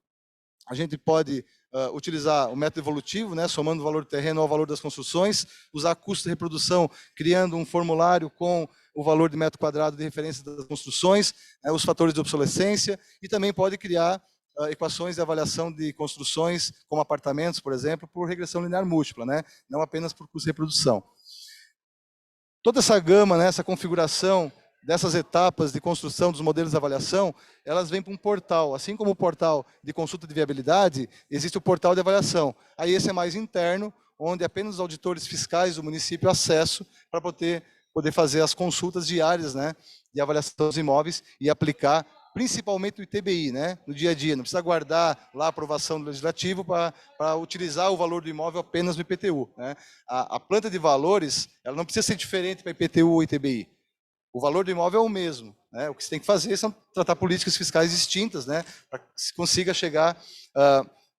a gente pode utilizar o método evolutivo, né, somando o valor do terreno ao valor das construções, usar custo de reprodução, criando um formulário com o valor de metro quadrado de referência das construções, os fatores de obsolescência, e também pode criar equações de avaliação de construções, como apartamentos, por exemplo, por regressão linear múltipla, né? Não apenas por custo de reprodução. Toda essa gama, né, essa configuração dessas etapas de construção dos modelos de avaliação, elas vêm para um portal. Assim como o portal de consulta de viabilidade, existe o portal de avaliação. Aí esse é mais interno, onde apenas os auditores fiscais do município acesso para poder fazer as consultas diárias, né, de avaliação dos imóveis e aplicar principalmente o ITBI, né, no dia a dia. Não precisa guardar lá a aprovação do legislativo para utilizar o valor do imóvel apenas no IPTU, né. A planta de valores, ela não precisa ser diferente para IPTU ou ITBI. O valor do imóvel é o mesmo, né. O que você tem que fazer são tratar políticas fiscais distintas, né, para que se consiga chegar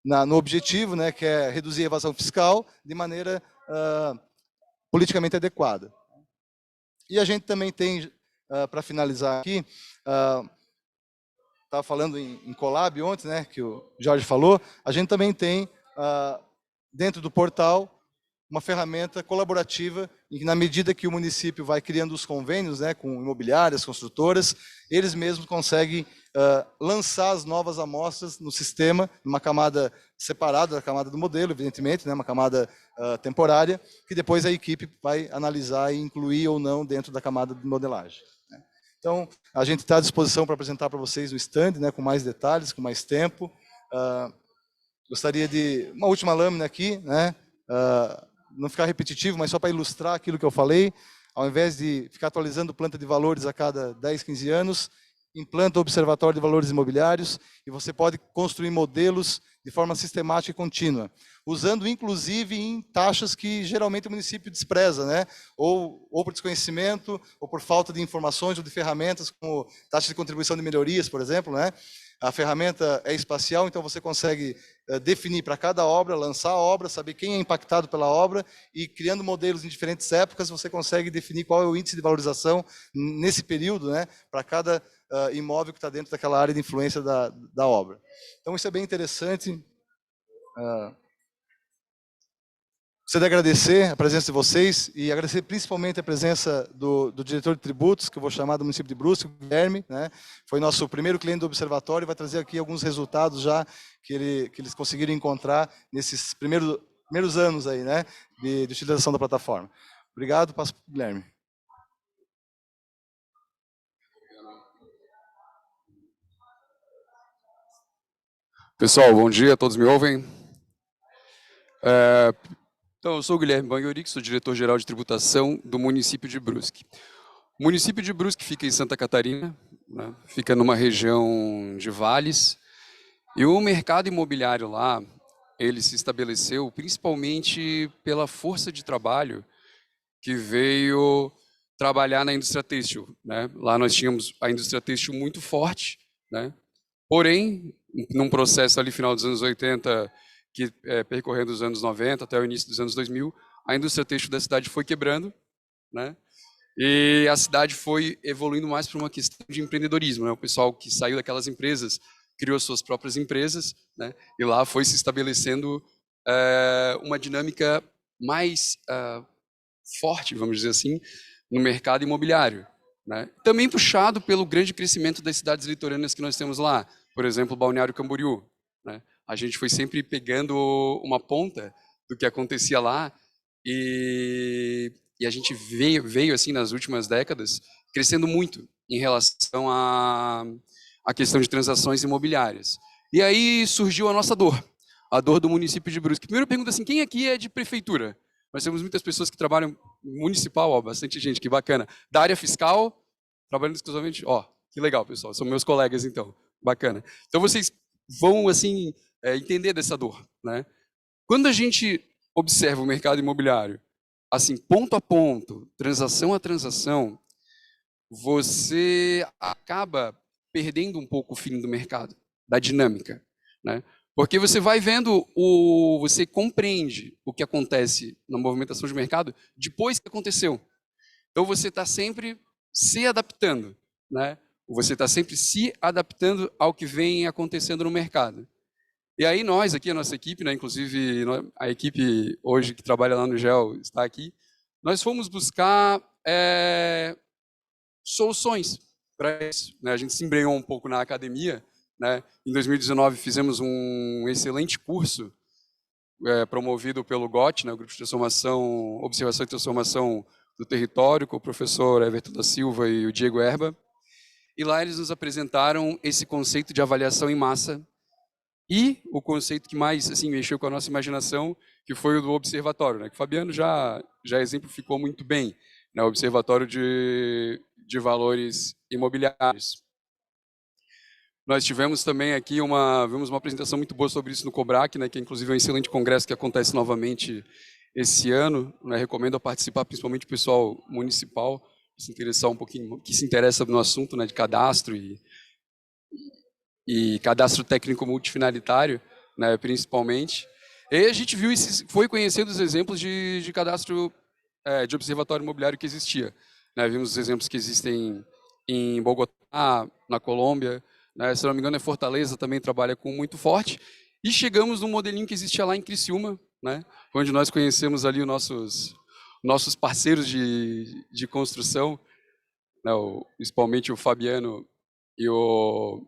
no objetivo, né, que é reduzir a evasão fiscal de maneira politicamente adequada. E a gente também tem, para finalizar aqui, estava falando em Colab ontem, né, que o Jorge falou, a gente também tem, dentro do portal, uma ferramenta colaborativa, em que na medida que o município vai criando os convênios, né, com imobiliárias, construtoras, eles mesmos conseguem lançar as novas amostras no sistema, numa camada separada da camada do modelo, evidentemente, né, uma camada temporária, que depois a equipe vai analisar e incluir ou não dentro da camada de modelagem. Então, a gente está à disposição para apresentar para vocês o stand, né, com mais detalhes, com mais tempo. Gostaria de... Uma última lâmina aqui, né, não ficar repetitivo, mas só para ilustrar aquilo que eu falei. Ao invés de ficar atualizando planta de valores a cada 10, 15 anos, implanta o Observatório de Valores Imobiliários e você pode construir modelos de forma sistemática e contínua, usando inclusive em taxas que geralmente o município despreza, né? Ou por desconhecimento, ou por falta de informações ou de ferramentas, como taxa de contribuição de melhorias, por exemplo, né? A ferramenta é espacial, então você consegue definir para cada obra, lançar a obra, saber quem é impactado pela obra e criando modelos em diferentes épocas, você consegue definir qual é o índice de valorização nesse período, né, para cada imóvel que está dentro daquela área de influência da obra. Então isso é bem interessante. Gostaria de agradecer a presença de vocês e agradecer principalmente a presença do diretor de tributos, que eu vou chamar do município de Brusque, o Guilherme, né? Foi nosso primeiro cliente do observatório e vai trazer aqui alguns resultados já que eles conseguiram encontrar nesses primeiros anos aí, né, de utilização da plataforma. Obrigado, passo para o Guilherme. Pessoal, bom dia, todos me ouvem? Então, eu sou o Guilherme Banhoric, sou diretor-geral de tributação do município de Brusque. O município de Brusque fica em Santa Catarina, né? Fica numa região de vales, e o mercado imobiliário lá, ele se estabeleceu principalmente pela força de trabalho que veio trabalhar na indústria têxtil, né? Lá nós tínhamos a indústria têxtil muito forte, né? Porém, num processo ali final dos anos 80, percorrendo os anos 90 até o início dos anos 2000, a indústria têxtil da cidade foi quebrando, né? E a cidade foi evoluindo mais para uma questão de empreendedorismo, né? O pessoal que saiu daquelas empresas criou suas próprias empresas, né? E lá foi se estabelecendo uma dinâmica mais forte, vamos dizer assim, no mercado imobiliário, né? Também puxado pelo grande crescimento das cidades litorâneas que nós temos lá, por exemplo, Balneário Camboriú, né? A gente foi sempre pegando uma ponta do que acontecia lá e a gente veio assim nas últimas décadas crescendo muito em relação à questão de transações imobiliárias. E aí surgiu a nossa dor, a dor do município de Brusque. Primeiro pergunta assim, quem aqui é de prefeitura? Nós temos muitas pessoas que trabalham municipal, ó, bastante gente, que bacana. Da área fiscal, trabalhando exclusivamente, ó, que legal, pessoal, são meus colegas então, bacana. Então vocês vão, assim, entender dessa dor, né? Quando a gente observa o mercado imobiliário, assim, ponto a ponto, transação a transação, você acaba perdendo um pouco o feeling do mercado, da dinâmica, né? Porque você vai vendo, você compreende o que acontece na movimentação de mercado depois que aconteceu. Então você está sempre se adaptando, né? Você está sempre se adaptando ao que vem acontecendo no mercado. E aí nós aqui, a nossa equipe, né, inclusive a equipe hoje que trabalha lá no GEL está aqui, nós fomos buscar soluções para isso, né? A gente se embrenhou um pouco na academia, né? Em 2019 fizemos um excelente curso promovido pelo GOT, né, o Grupo de Transformação, Observação e Transformação do Território, com o professor Everton da Silva e o Diego Erba. E lá eles nos apresentaram esse conceito de avaliação em massa e o conceito que mais assim mexeu com a nossa imaginação, que foi o do observatório, né, que o Fabiano já exemplificou muito bem, né, o Observatório de Valores Imobiliários. Nós tivemos também aqui vimos uma apresentação muito boa sobre isso no COBRAC, né, que inclusive é um excelente congresso que acontece novamente esse ano, né, recomendo a participar, principalmente o pessoal municipal, que se interessar um pouquinho, que se interessa no assunto, né, de cadastro e cadastro técnico multifinalitário, né, principalmente. E a gente viu foi conhecendo os exemplos de cadastro de observatório imobiliário que existia, né, vimos os exemplos que existem em Bogotá, na Colômbia, né, se não me engano, Fortaleza também trabalha com muito forte. E chegamos num modelinho que existia lá em Criciúma, né, onde nós conhecemos ali os nossos parceiros de construção, né, principalmente o Fabiano e o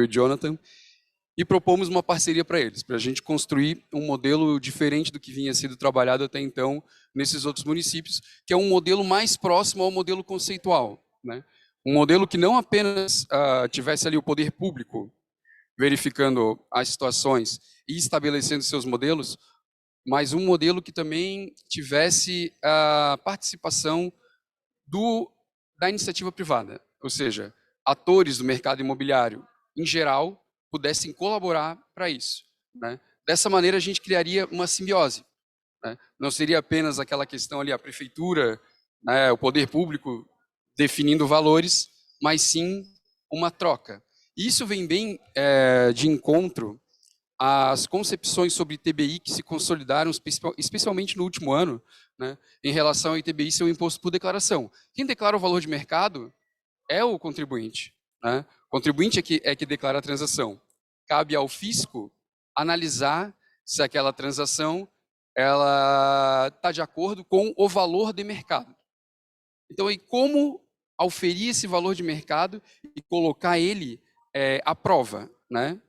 Jonathan, e propomos uma parceria para eles, para a gente construir um modelo diferente do que vinha sendo trabalhado até então nesses outros municípios, que é um modelo mais próximo ao modelo conceitual, né? Um modelo que não apenas tivesse ali o poder público verificando as situações e estabelecendo seus modelos, mas um modelo que também tivesse a participação da iniciativa privada, ou seja, atores do mercado imobiliário, em geral, pudessem colaborar para isso, né? Dessa maneira, a gente criaria uma simbiose, né? Não seria apenas aquela questão ali, a prefeitura, né, o poder público definindo valores, mas sim uma troca. E isso vem bem de encontro às concepções sobre ITBI que se consolidaram especialmente no último ano, né, em relação ao ITBI ser o imposto por declaração. Quem declara o valor de mercado é o contribuinte, né? O contribuinte é que declara a transação. Cabe ao fisco analisar se aquela transação ela está de acordo com o valor de mercado. Então, e como auferir esse valor de mercado e colocar ele à prova, né?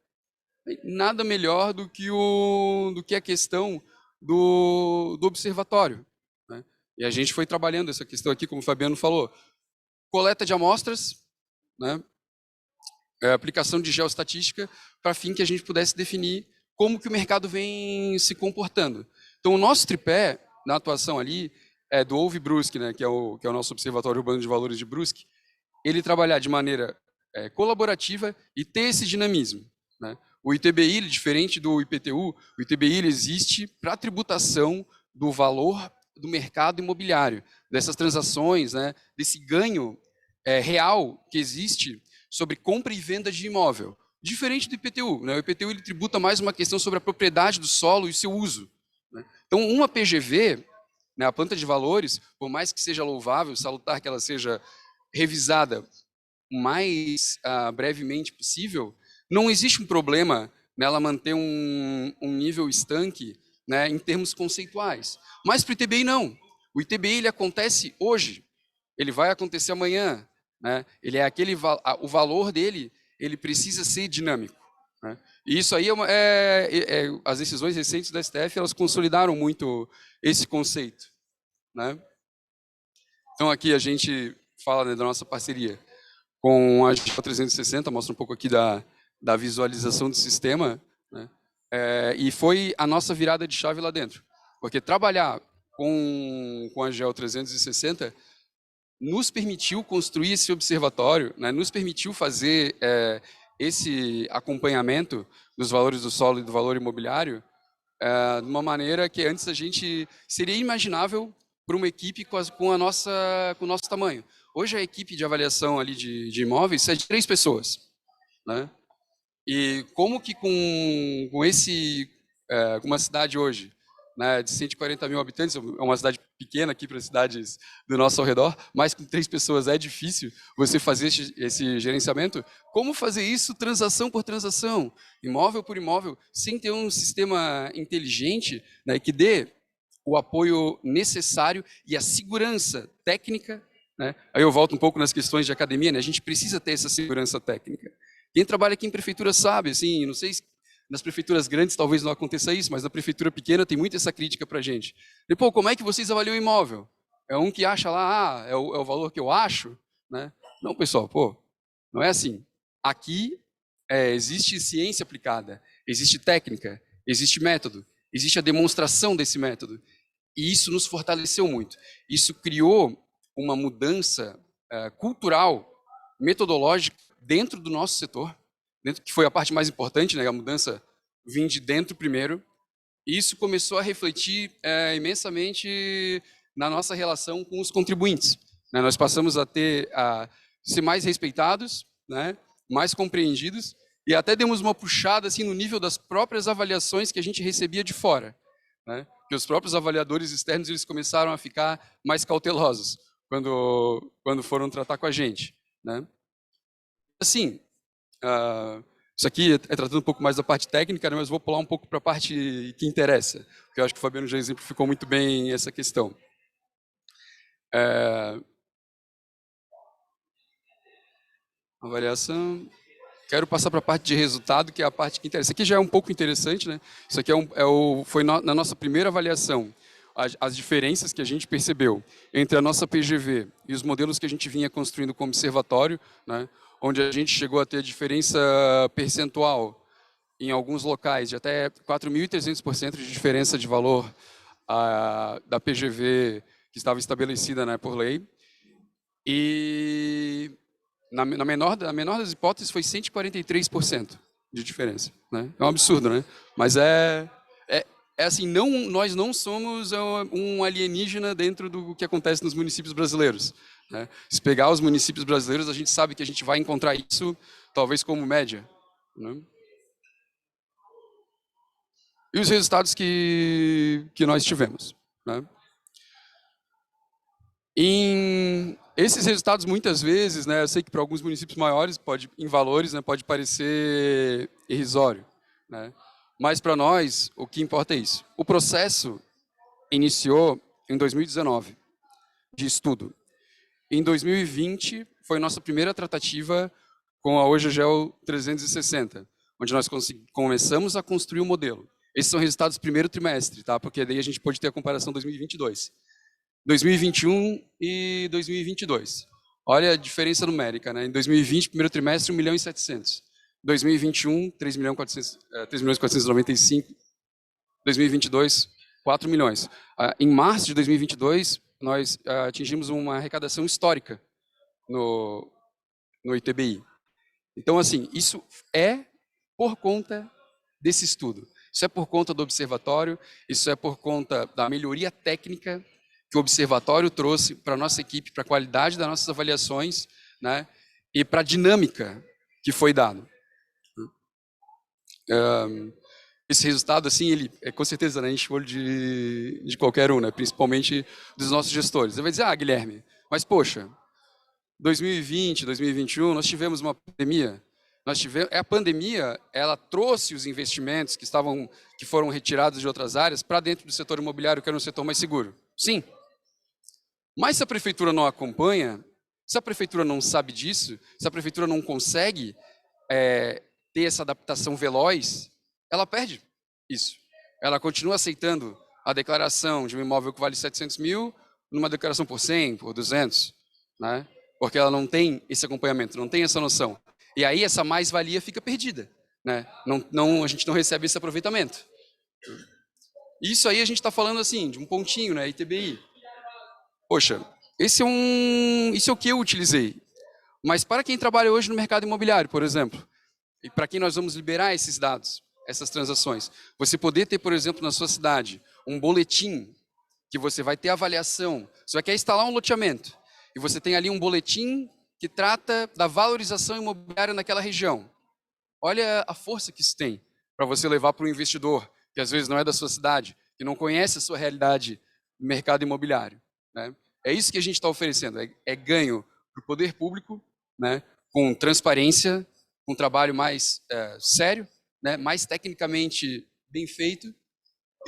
Nada melhor do que a questão do observatório, né? E a gente foi trabalhando essa questão aqui, como o Fabiano falou, coleta de amostras, né? aplicação de geoestatística para fim que a gente pudesse definir como que o mercado vem se comportando. Então, o nosso tripé na atuação ali é do Houve Brusque, né, que é o nosso Observatório Urbano de Valores de Brusque, ele trabalhar de maneira colaborativa e ter esse dinamismo, né? O ITBI, diferente do IPTU, o ITBI ele existe para a tributação do valor do mercado imobiliário, dessas transações, né, desse ganho real que existe sobre compra e venda de imóvel. Diferente do IPTU, né? O IPTU ele tributa mais uma questão sobre a propriedade do solo e seu uso, né? Então, uma PGV, né, a planta de valores, por mais que seja louvável, salutar que ela seja revisada o mais brevemente possível, não existe um problema nela manter um nível estanque, né, em termos conceituais. Mas para o ITBI não. O ITBI ele acontece hoje, ele vai acontecer amanhã, né? Ele é o valor dele, ele precisa ser dinâmico, né? E isso aí as decisões recentes da STF elas consolidaram muito esse conceito, né? Então aqui a gente fala, né, da nossa parceria com a GEO 360, mostra um pouco aqui da visualização do sistema, né? E foi a nossa virada de chave lá dentro, porque trabalhar com a GEO 360 nos permitiu construir esse observatório, né? Nos permitiu fazer esse acompanhamento dos valores do solo e do valor imobiliário de uma maneira que antes a gente seria imaginável para uma equipe com o nosso tamanho. Hoje a equipe de avaliação ali de imóveis é de 3 pessoas, né? E como que com uma cidade hoje, né, de 140 mil habitantes, é uma cidade pequena aqui para as cidades do nosso ao redor, mas com 3 pessoas é difícil você fazer esse gerenciamento. Como fazer isso transação por transação, imóvel por imóvel, sem ter um sistema inteligente, né, que dê o apoio necessário e a segurança técnica, né? Aí eu volto um pouco nas questões de academia, né? A gente precisa ter essa segurança técnica. Quem trabalha aqui em prefeitura sabe, assim, não sei se nas prefeituras grandes talvez não aconteça isso, mas na prefeitura pequena tem muito essa crítica para a gente. E, pô, como é que vocês avaliam o imóvel? É um que acha lá, é o valor que eu acho, né? Não, pessoal, pô, não é assim. Aqui existe ciência aplicada, existe técnica, existe método, existe a demonstração desse método. E isso nos fortaleceu muito. Isso criou uma mudança cultural, metodológica dentro do nosso setor, que foi a parte mais importante, né? A mudança vinha de dentro primeiro. E isso começou a refletir imensamente na nossa relação com os contribuintes, né? Nós passamos a ser mais respeitados, né? Mais compreendidos, e até demos uma puxada assim, no nível das próprias avaliações que a gente recebia de fora, né? Que os próprios avaliadores externos eles começaram a ficar mais cautelosos quando foram tratar com a gente, né? Assim, isso aqui é tratando um pouco mais da parte técnica, né, mas vou pular um pouco para a parte que interessa, porque eu acho que o Fabiano já exemplificou muito bem essa questão. Avaliação. Quero passar para a parte de resultado, que é a parte que interessa. Isso aqui já é um pouco interessante, né? Isso aqui foi na nossa primeira avaliação, as diferenças que a gente percebeu entre a nossa PGV e os modelos que a gente vinha construindo como observatório, né? Onde a gente chegou a ter diferença percentual em alguns locais de até 4.300% de diferença de valor da PGV que estava estabelecida, né, por lei. E na menor das hipóteses foi 143% de diferença, né? É um absurdo, né? Mas é assim, nós não somos um alienígena dentro do que acontece nos municípios brasileiros, né? Se pegar os municípios brasileiros, a gente sabe que a gente vai encontrar isso, talvez como média, né? E os resultados que nós tivemos, né? Esses resultados, muitas vezes, né, eu sei que para alguns municípios maiores, em valores, né, pode parecer irrisório, né? Mas para nós, o que importa é isso. O processo iniciou em 2019, de estudo. Em 2020, foi nossa primeira tratativa com a hoje GEO 360, onde nós começamos a construir o modelo. Esses são resultados do primeiro trimestre, tá? Porque daí a gente pode ter a comparação 2022. 2021 e 2022. Olha a diferença numérica, né? Em 2020, primeiro trimestre, 1.700.000. 2021, 3.495.000. 2022, 4 milhões. Em março de 2022, nós atingimos uma arrecadação histórica no ITBI. Então, assim, isso é por conta desse estudo. Isso é por conta do observatório, isso é por conta da melhoria técnica que o observatório trouxe para a nossa equipe, para a qualidade das nossas avaliações, né, e para a dinâmica que foi dada. Esse resultado, assim, ele é com certeza, né, enche o olho de qualquer um, né, principalmente dos nossos gestores. Você vai dizer, Guilherme, mas poxa, 2020, 2021, nós tivemos uma pandemia. A pandemia, ela trouxe os investimentos que foram retirados de outras áreas para dentro do setor imobiliário, que era um setor mais seguro. Sim. Mas se a prefeitura não acompanha, se a prefeitura não sabe disso, se a prefeitura não consegue ter essa adaptação veloz, ela perde isso. Ela continua aceitando a declaração de um imóvel que vale 700 mil numa declaração por 100, por 200, né? Porque ela não tem esse acompanhamento, não tem essa noção. E aí essa mais-valia fica perdida, né? A gente não recebe esse aproveitamento. Isso aí a gente está falando assim, de um pontinho, né? ITBI. Poxa, isso é o que eu utilizei. Mas para quem trabalha hoje no mercado imobiliário, por exemplo, e para quem nós vamos liberar esses dados, essas transações, você poder ter, por exemplo, na sua cidade, um boletim que você vai ter avaliação, você vai querer instalar um loteamento, e você tem ali um boletim que trata da valorização imobiliária naquela região. Olha a força que isso tem para você levar para um investidor, que às vezes não é da sua cidade, que não conhece a sua realidade no mercado imobiliário, né? É isso que a gente está oferecendo, é ganho para o poder público, né, com transparência, com um trabalho mais sério, né, mais tecnicamente bem feito,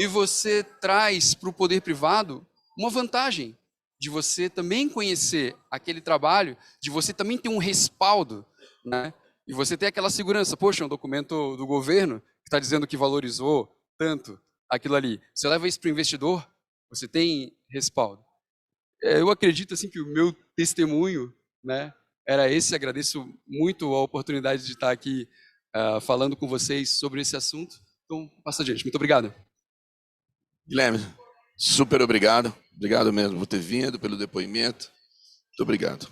e você traz para o poder privado uma vantagem de você também conhecer aquele trabalho, de você também ter um respaldo, né, e você ter aquela segurança. Poxa, um documento do governo que está dizendo que valorizou tanto aquilo ali. Você leva isso para o investidor, você tem respaldo. Eu acredito assim que o meu testemunho, né, era esse. Agradeço muito a oportunidade de estar aqui falando com vocês sobre esse assunto. Então, passa adiante. Muito obrigado. Guilherme, super obrigado. Obrigado mesmo por ter vindo, pelo depoimento. Muito obrigado.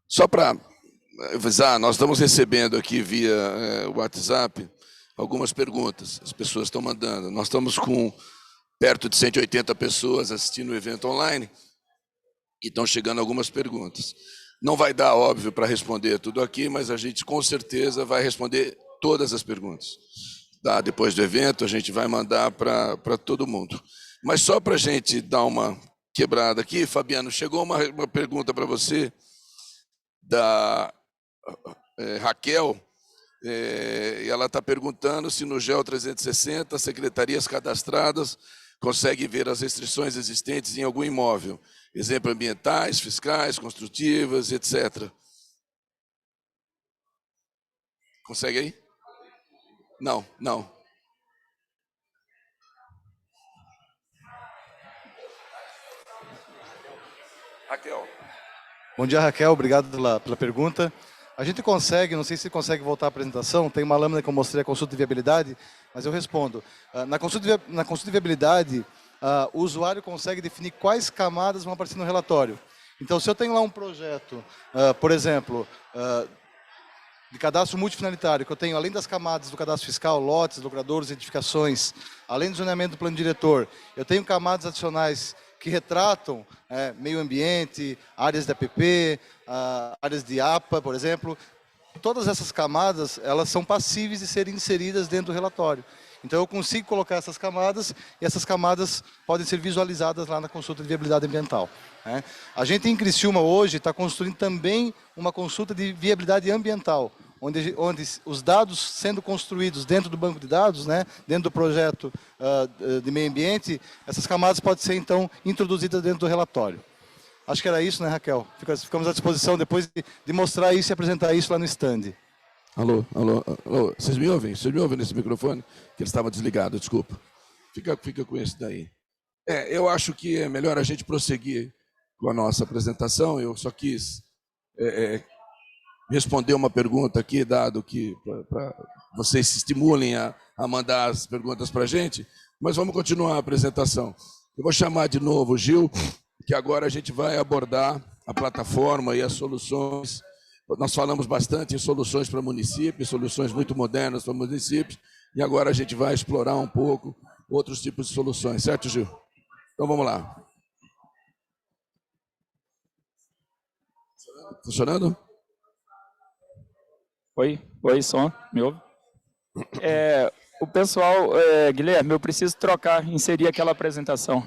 Só para avisar, nós estamos recebendo aqui via WhatsApp algumas perguntas. As pessoas estão mandando. Nós estamos com perto de 180 pessoas assistindo o evento online e estão chegando algumas perguntas. Não vai dar, óbvio, para responder tudo aqui, mas a gente com certeza vai responder todas as perguntas. Tá? Depois do evento, a gente vai mandar para todo mundo. Mas só para a gente dar uma quebrada aqui, Fabiano, chegou uma pergunta para você da Raquel, e ela está perguntando se no GEO 360, secretarias cadastradas conseguem ver as restrições existentes em algum imóvel, exemplo, ambientais, fiscais, construtivas, etc. Consegue aí? Não. Raquel. Bom dia, Raquel. Obrigado pela pergunta. A gente consegue, não sei se consegue voltar à apresentação, tem uma lâmina que eu mostrei, a consulta de viabilidade, mas eu respondo. Na consulta de viabilidade, o usuário consegue definir quais camadas vão aparecer no relatório. Então, se eu tenho lá um projeto, por exemplo, de cadastro multifinalitário, que eu tenho, além das camadas do cadastro fiscal, lotes, logradouros, edificações, além do zoneamento do plano diretor, eu tenho camadas adicionais que retratam meio ambiente, áreas de APP, áreas de APA, por exemplo. Todas essas camadas, elas são passíveis de serem inseridas dentro do relatório. Então, eu consigo colocar essas camadas, e essas camadas podem ser visualizadas lá na consulta de viabilidade ambiental. A gente, em Criciúma, hoje, está construindo também uma consulta de viabilidade ambiental, onde os dados sendo construídos dentro do banco de dados, dentro do projeto de meio ambiente, essas camadas podem ser, então, introduzidas dentro do relatório. Acho que era isso, né, Raquel? Ficamos à disposição depois de mostrar isso e apresentar isso lá no stand. Alô. Vocês me ouvem? Vocês me ouvem nesse microfone? Que ele estava desligado, desculpa. Fica com esse daí. Eu acho que é melhor a gente prosseguir com a nossa apresentação. Eu só quis responder uma pergunta aqui, dado que para vocês se estimulem a mandar as perguntas para a gente, mas vamos continuar a apresentação. Eu vou chamar de novo o Gil, que agora a gente vai abordar a plataforma e as soluções. Nós falamos bastante em soluções para municípios, soluções muito modernas para municípios, e agora a gente vai explorar um pouco outros tipos de soluções, certo, Gil? Então vamos lá. Funcionando? Oi, som, me ouve? O pessoal, Guilherme, eu preciso inserir aquela apresentação,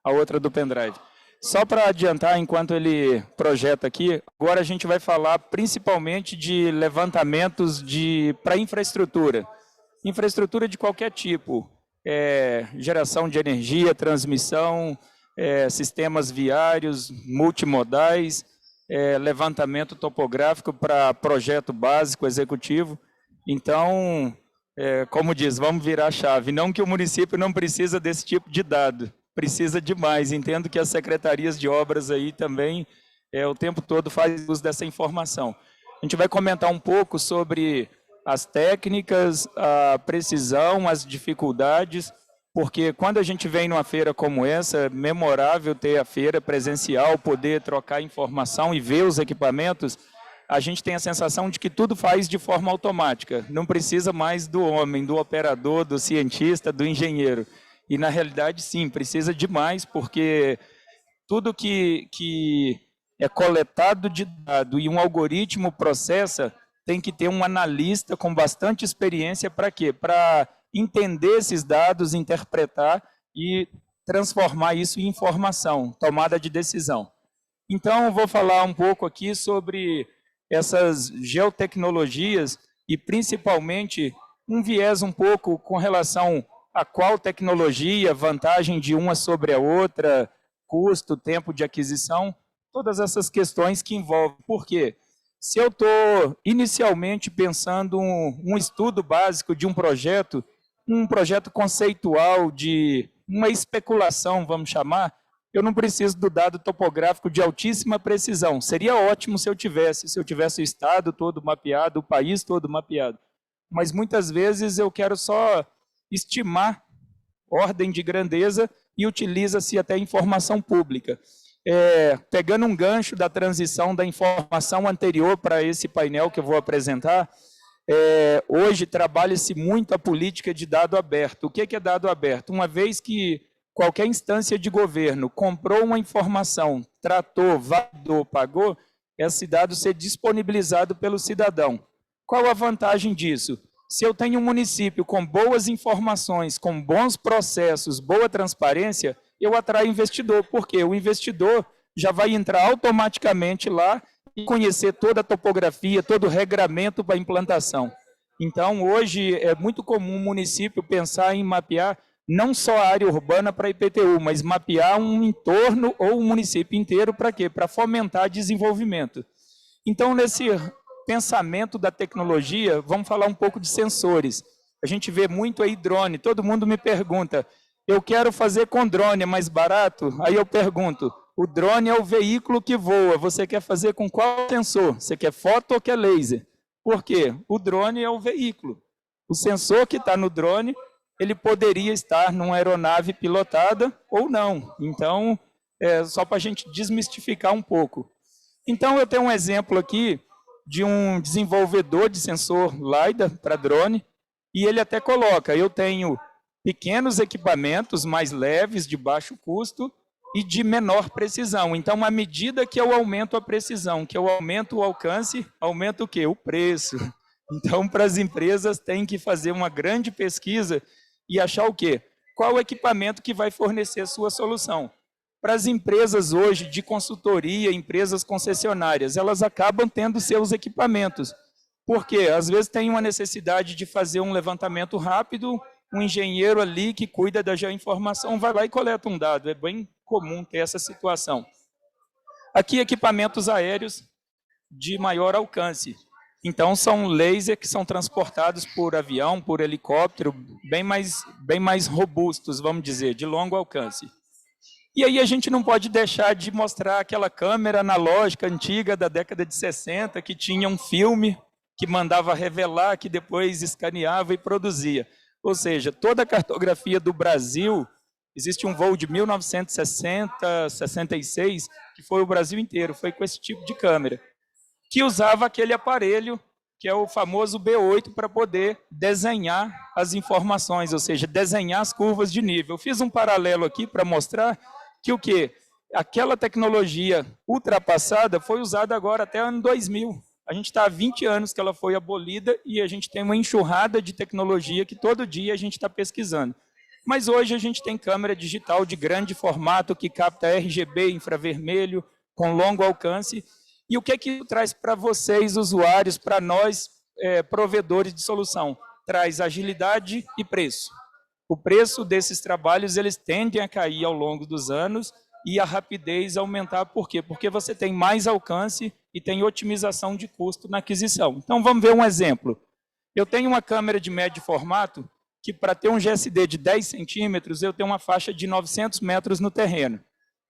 a outra do pendrive. Só para adiantar, enquanto ele projeta aqui, agora a gente vai falar principalmente de levantamentos para infraestrutura. Infraestrutura de qualquer tipo, geração de energia, transmissão, sistemas viários, multimodais, levantamento topográfico para projeto básico, executivo. Então, como diz, vamos virar a chave. Não que o município não precisa desse tipo de dado, precisa demais. Entendo que as secretarias de obras aí também, o tempo todo, fazem uso dessa informação. A gente vai comentar um pouco sobre as técnicas, a precisão, as dificuldades, porque quando a gente vem numa feira como essa, é memorável ter a feira presencial, poder trocar informação e ver os equipamentos. A gente tem a sensação de que tudo faz de forma automática, não precisa mais do homem, do operador, do cientista, do engenheiro. E, na realidade, sim, precisa demais, porque tudo que é coletado de dado e um algoritmo processa, tem que ter um analista com bastante experiência para quê? Para entender esses dados, interpretar e transformar isso em informação, tomada de decisão. Então, eu vou falar um pouco aqui sobre essas geotecnologias e, principalmente, um viés um pouco com relação a qual tecnologia, vantagem de uma sobre a outra, custo, tempo de aquisição, todas essas questões que envolvem. Por quê? Se eu estou inicialmente pensando um estudo básico de um projeto conceitual de uma especulação, vamos chamar, eu não preciso do dado topográfico de altíssima precisão. Seria ótimo se eu tivesse o estado todo mapeado, o país todo mapeado. Mas muitas vezes eu quero só estimar ordem de grandeza e utiliza-se até informação pública. Pegando um gancho da transição da informação anterior para esse painel que eu vou apresentar, hoje trabalha-se muito a política de dado aberto. O que é dado aberto? Uma vez que qualquer instância de governo comprou uma informação, tratou, validou, pagou, esse dado ser disponibilizado pelo cidadão. Qual a vantagem disso? Se eu tenho um município com boas informações, com bons processos, boa transparência, eu atraio investidor, porque o investidor já vai entrar automaticamente lá e conhecer toda a topografia, todo o regramento para a implantação. Então, hoje, é muito comum o município pensar em mapear não só a área urbana para IPTU, mas mapear um entorno ou um município inteiro para quê? Para fomentar desenvolvimento. Então, nesse pensamento da tecnologia, vamos falar um pouco de sensores. A gente vê muito aí drone, todo mundo me pergunta, eu quero fazer com drone, é mais barato? Aí eu pergunto, o drone é o veículo que voa, você quer fazer com qual sensor? Você quer foto ou quer laser? Por quê? O drone é o veículo. O sensor que está no drone, ele poderia estar numa aeronave pilotada ou não. Então, só para a gente desmistificar um pouco. Então, eu tenho um exemplo aqui de um desenvolvedor de sensor LiDAR para drone, e ele até coloca, eu tenho pequenos equipamentos mais leves, de baixo custo e de menor precisão. Então, à medida que eu aumento a precisão, que eu aumento o alcance, aumenta o quê? O preço. Então, para as empresas, tem que fazer uma grande pesquisa e achar o quê? Qual o equipamento que vai fornecer a sua solução. Para as empresas hoje de consultoria, empresas concessionárias, elas acabam tendo seus equipamentos. Por quê? Às vezes tem uma necessidade de fazer um levantamento rápido, um engenheiro ali que cuida da geoinformação vai lá e coleta um dado. É bem comum ter essa situação. Aqui, equipamentos aéreos de maior alcance. Então, são lasers que são transportados por avião, por helicóptero, bem mais robustos, vamos dizer, de longo alcance. E aí a gente não pode deixar de mostrar aquela câmera analógica antiga da década de 60, que tinha um filme que mandava revelar, que depois escaneava e produzia. Ou seja, toda a cartografia do Brasil, existe um voo de 1960, 66, que foi o Brasil inteiro, foi com esse tipo de câmera, que usava aquele aparelho, que é o famoso B8, para poder desenhar as informações, ou seja, desenhar as curvas de nível. Eu fiz um paralelo aqui para mostrar que o quê? Aquela tecnologia ultrapassada foi usada agora até o ano 2000. A gente está há 20 anos que ela foi abolida e a gente tem uma enxurrada de tecnologia que todo dia a gente está pesquisando. Mas hoje a gente tem câmera digital de grande formato que capta RGB, infravermelho, com longo alcance. E o que isso traz para vocês, usuários, para nós, provedores de solução? Traz agilidade e preço. O preço desses trabalhos, eles tendem a cair ao longo dos anos e a rapidez aumentar. Por quê? Porque você tem mais alcance e tem otimização de custo na aquisição. Então, vamos ver um exemplo. Eu tenho uma câmera de médio formato que, para ter um GSD de 10 centímetros, eu tenho uma faixa de 900 metros no terreno.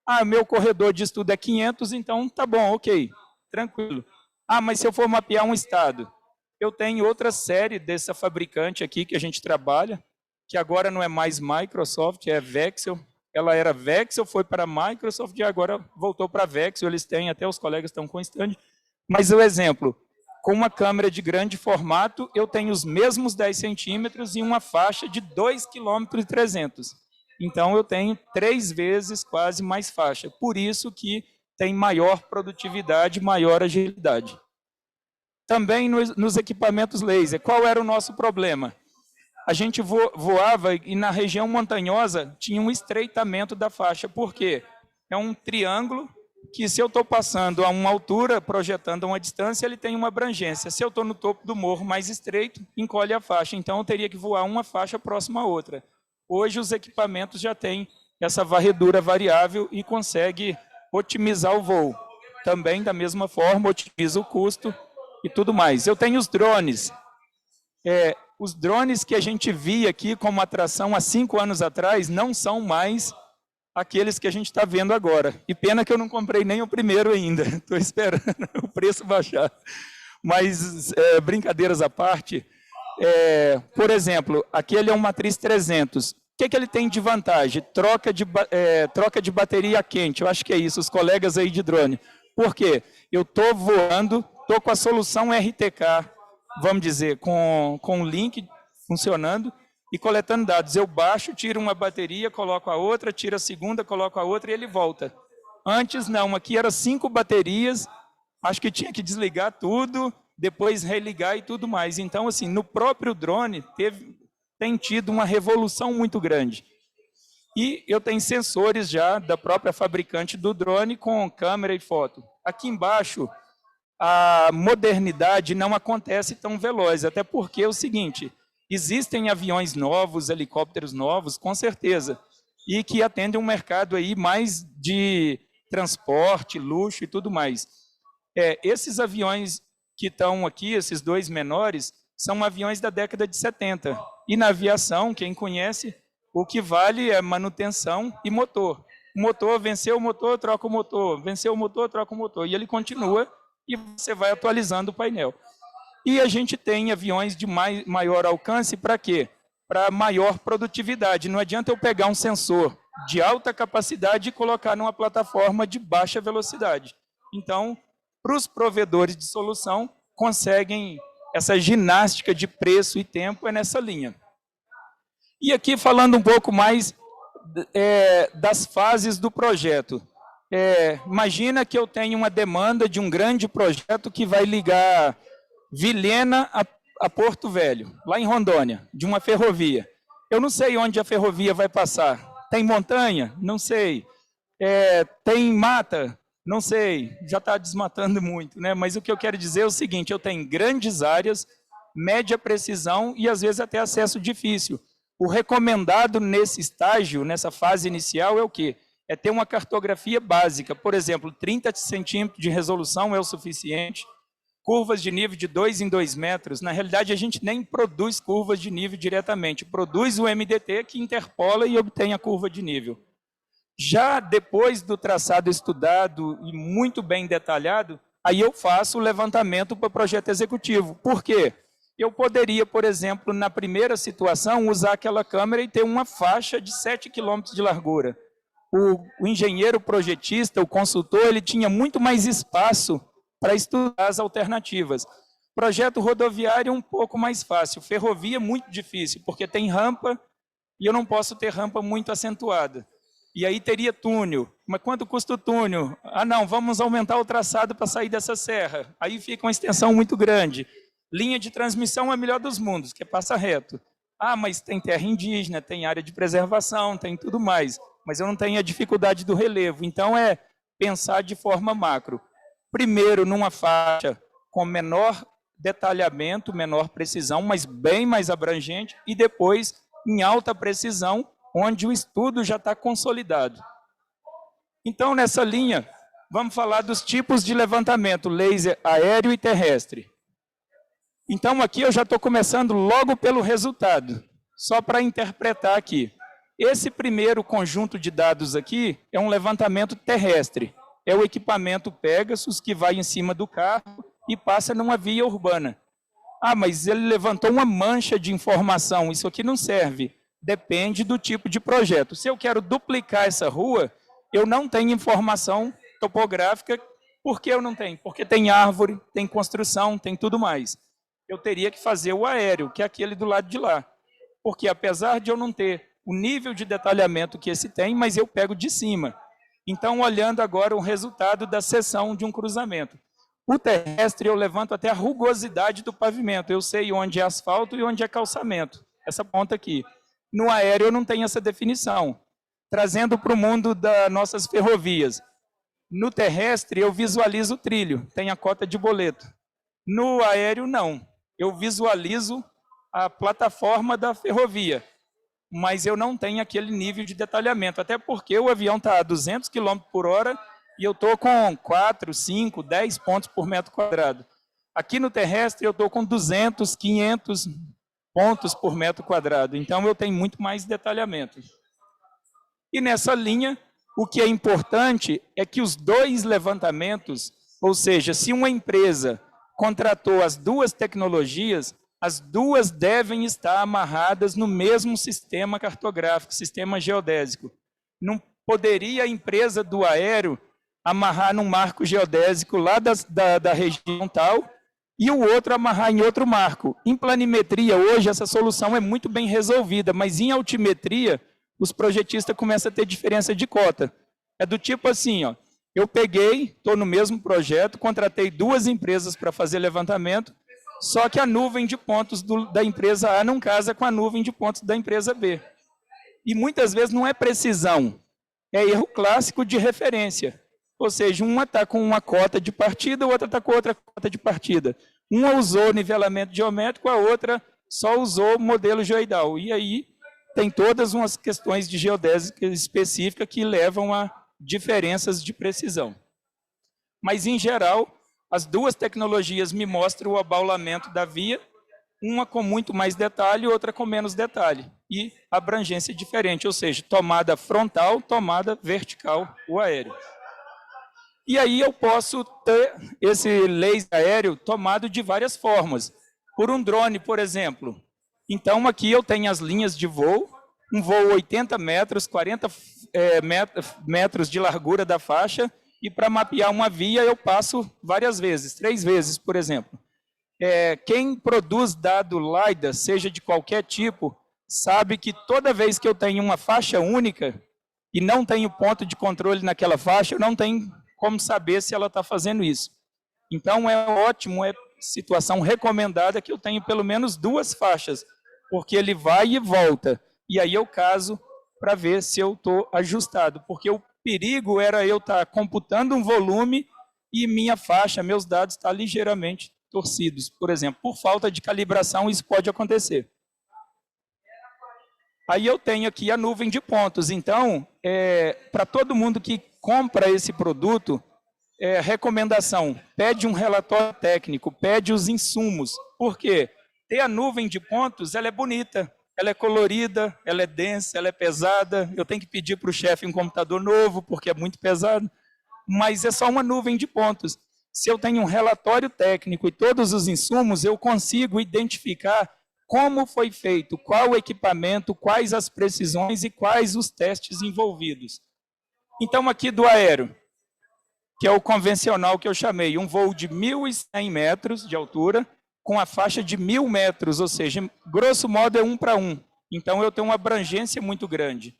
Ah, meu corredor de estudo é 500, então tá bom, ok, tranquilo. Ah, mas se eu for mapear um estado, eu tenho outra série dessa fabricante aqui que a gente trabalha, que agora não é mais Microsoft, é Vexel. Ela era Vexel, foi para a Microsoft e agora voltou para a Vexel. Eles têm, até os colegas estão com stand. Mas o exemplo, com uma câmera de grande formato, eu tenho os mesmos 10 centímetros e uma faixa de 2,3 km. Então, eu tenho 3 vezes quase mais faixa. Por isso que tem maior produtividade, maior agilidade. Também nos equipamentos laser. Qual era o nosso problema? A gente voava e na região montanhosa tinha um estreitamento da faixa. Por quê? É um triângulo que, se eu estou passando a uma altura, projetando a uma distância, ele tem uma abrangência. Se eu estou no topo do morro mais estreito, encolhe a faixa. Então, eu teria que voar uma faixa próxima à outra. Hoje, os equipamentos já têm essa varredura variável e consegue otimizar o voo. Também, da mesma forma, otimiza o custo e tudo mais. Eu tenho os drones. Os drones que a gente via aqui como atração há 5 anos atrás não são mais aqueles que a gente está vendo agora. E pena que eu não comprei nem o primeiro ainda. Estou esperando o preço baixar. Mas, brincadeiras à parte, por exemplo, aquele é um Matriz 300. O que ele tem de vantagem? Troca de bateria quente. Eu acho que é isso, os colegas aí de drone. Por quê? Eu estou voando, estou com a solução RTK, vamos dizer, com o link funcionando e coletando dados. Eu baixo, tiro uma bateria, coloco a outra, tiro a segunda, coloco a outra e ele volta. Antes não, aqui eram 5 baterias, acho que tinha que desligar tudo, depois religar e tudo mais. Então, assim, no próprio drone tem tido uma revolução muito grande. E eu tenho sensores já da própria fabricante do drone com câmera e foto. Aqui embaixo, a modernidade não acontece tão veloz, até porque é o seguinte, existem aviões novos, helicópteros novos, com certeza, e que atendem um mercado aí mais de transporte, luxo e tudo mais. Esses aviões que estão aqui, esses 2 menores, são aviões da década de 70. E na aviação, quem conhece, o que vale é manutenção e motor. O motor, venceu o motor, troca o motor, venceu o motor, troca o motor, e ele continua e você vai atualizando o painel. E a gente tem aviões de maior alcance para quê? Para maior produtividade. Não adianta eu pegar um sensor de alta capacidade e colocar numa plataforma de baixa velocidade. Então, para os provedores de solução, conseguem essa ginástica de preço e tempo nessa linha. E aqui falando um pouco mais das fases do projeto. Imagina que eu tenho uma demanda de um grande projeto que vai ligar Vilhena a Porto Velho, lá em Rondônia, de uma ferrovia. Eu não sei onde a ferrovia vai passar. Tem montanha? Não sei. Tem mata? Não sei. Já está desmatando muito, né? Mas o que eu quero dizer é o seguinte, eu tenho grandes áreas, média precisão e às vezes até acesso difícil. O recomendado nesse estágio, nessa fase inicial, é o quê? É ter uma cartografia básica. Por exemplo, 30 centímetros de resolução é o suficiente. Curvas de nível de 2 em 2 metros. Na realidade, a gente nem produz curvas de nível diretamente. Produz o MDT que interpola e obtém a curva de nível. Já depois do traçado estudado e muito bem detalhado, aí eu faço o levantamento para o projeto executivo. Por quê? Eu poderia, por exemplo, na primeira situação, usar aquela câmera e ter uma faixa de 7 km de largura. O engenheiro projetista, o consultor, ele tinha muito mais espaço para estudar as alternativas. Projeto rodoviário é um pouco mais fácil, ferrovia é muito difícil, porque tem rampa e eu não posso ter rampa muito acentuada. E aí teria túnel. Mas quanto custa o túnel? Ah, não, vamos aumentar o traçado para sair dessa serra. Aí fica uma extensão muito grande. Linha de transmissão é a melhor dos mundos, que passa reto. Ah, mas tem terra indígena, tem área de preservação, tem tudo mais. Mas eu não tenho a dificuldade do relevo. Então, é pensar de forma macro. Primeiro, numa faixa com menor detalhamento, menor precisão, mas bem mais abrangente. E depois, em alta precisão, onde o estudo já está consolidado. Então, nessa linha, vamos falar dos tipos de levantamento, laser aéreo e terrestre. Então, aqui eu já estou começando logo pelo resultado, só para interpretar aqui. Esse primeiro conjunto de dados aqui é um levantamento terrestre. É o equipamento Pegasus que vai em cima do carro e passa numa via urbana. Ah, mas ele levantou uma mancha de informação, isso aqui não serve. Depende do tipo de projeto. Se eu quero duplicar essa rua, eu não tenho informação topográfica. Por que eu não tenho? Porque tem árvore, tem construção, tem tudo mais. Eu teria que fazer o aéreo, que é aquele do lado de lá. Porque apesar de eu não ter o nível de detalhamento que esse tem, mas eu pego de cima. Então, olhando agora o resultado da seção de um cruzamento. O terrestre eu levanto até a rugosidade do pavimento. Eu sei onde é asfalto e onde é calçamento. Essa ponta aqui. No aéreo eu não tenho essa definição. Trazendo para o mundo das nossas ferrovias. No terrestre eu visualizo o trilho, tem a cota de boleto. No aéreo não. Eu visualizo a plataforma da ferrovia, mas eu não tenho aquele nível de detalhamento, até porque o avião está a 200 km por hora e eu estou com 4, 5, 10 pontos por metro quadrado. Aqui no terrestre eu estou com 200, 500 pontos por metro quadrado, então eu tenho muito mais detalhamento. E nessa linha, o que é importante é que os dois levantamentos, ou seja, se uma empresa contratou as duas tecnologias, as duas devem estar amarradas no mesmo sistema cartográfico, sistema geodésico. Não poderia a empresa do aéreo amarrar num marco geodésico lá da região tal e o outro amarrar em outro marco. Em planimetria, hoje, essa solução é muito bem resolvida, mas em altimetria, os projetistas começam a ter diferença de cota. É do tipo assim, ó, eu peguei, estou no mesmo projeto, contratei duas empresas para fazer levantamento, só que a nuvem de pontos da empresa A não casa com a nuvem de pontos da empresa B. E muitas vezes não é precisão, é erro clássico de referência. Ou seja, uma está com uma cota de partida, a outra está com outra cota de partida. Uma usou nivelamento geométrico, a outra só usou modelo geoidal. E aí tem todas umas questões de geodésica específica que levam a diferenças de precisão. Mas, em geral, as duas tecnologias me mostram o abaulamento da via, uma com muito mais detalhe, outra com menos detalhe. E abrangência diferente, ou seja, tomada frontal, tomada vertical, o aéreo. E aí eu posso ter esse laser aéreo tomado de várias formas. Por um drone, por exemplo. Então, aqui eu tenho as linhas de voo, um voo 80 metros, 40 metros de largura da faixa, e para mapear uma via eu passo várias vezes, 3 vezes, por exemplo. Quem produz dado LiDAR, seja de qualquer tipo, sabe que toda vez que eu tenho uma faixa única e não tenho ponto de controle naquela faixa, eu não tenho como saber se ela está fazendo isso. Então, é ótimo, é situação recomendada que eu tenho pelo menos 2 faixas, porque ele vai e volta. E aí eu caso para ver se eu estou ajustado, porque o perigo era eu estar computando um volume e minha faixa, meus dados estão ligeiramente torcidos, por exemplo. Por falta de calibração, isso pode acontecer. Aí eu tenho aqui a nuvem de pontos. Então, para todo mundo que compra esse produto, recomendação, pede um relatório técnico, pede os insumos. Por quê? Ter a nuvem de pontos, ela é bonita, ela é colorida, ela é densa, ela é pesada, eu tenho que pedir para o chefe um computador novo, porque é muito pesado, mas é só uma nuvem de pontos. Se eu tenho um relatório técnico e todos os insumos, eu consigo identificar como foi feito, qual o equipamento, quais as precisões e quais os testes envolvidos. Então, aqui do aéreo, que é o convencional que eu chamei, um voo de 1.100 metros de altura, com a faixa de 1.000 metros, ou seja, grosso modo é 1 para 1. Então, eu tenho uma abrangência muito grande.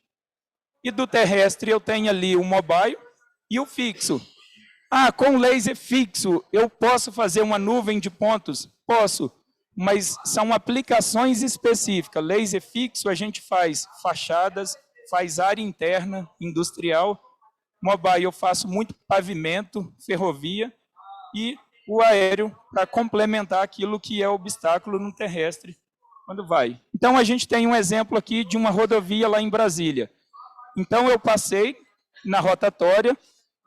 E do terrestre, eu tenho ali o mobile e o fixo. Ah, com laser fixo, eu posso fazer uma nuvem de pontos? Posso, mas são aplicações específicas. Laser fixo, a gente faz fachadas, faz área interna, industrial. Mobile, eu faço muito pavimento, ferrovia, e o aéreo para complementar aquilo que é obstáculo no terrestre quando vai. Então, a gente tem um exemplo aqui de uma rodovia lá em Brasília. Então, eu passei na rotatória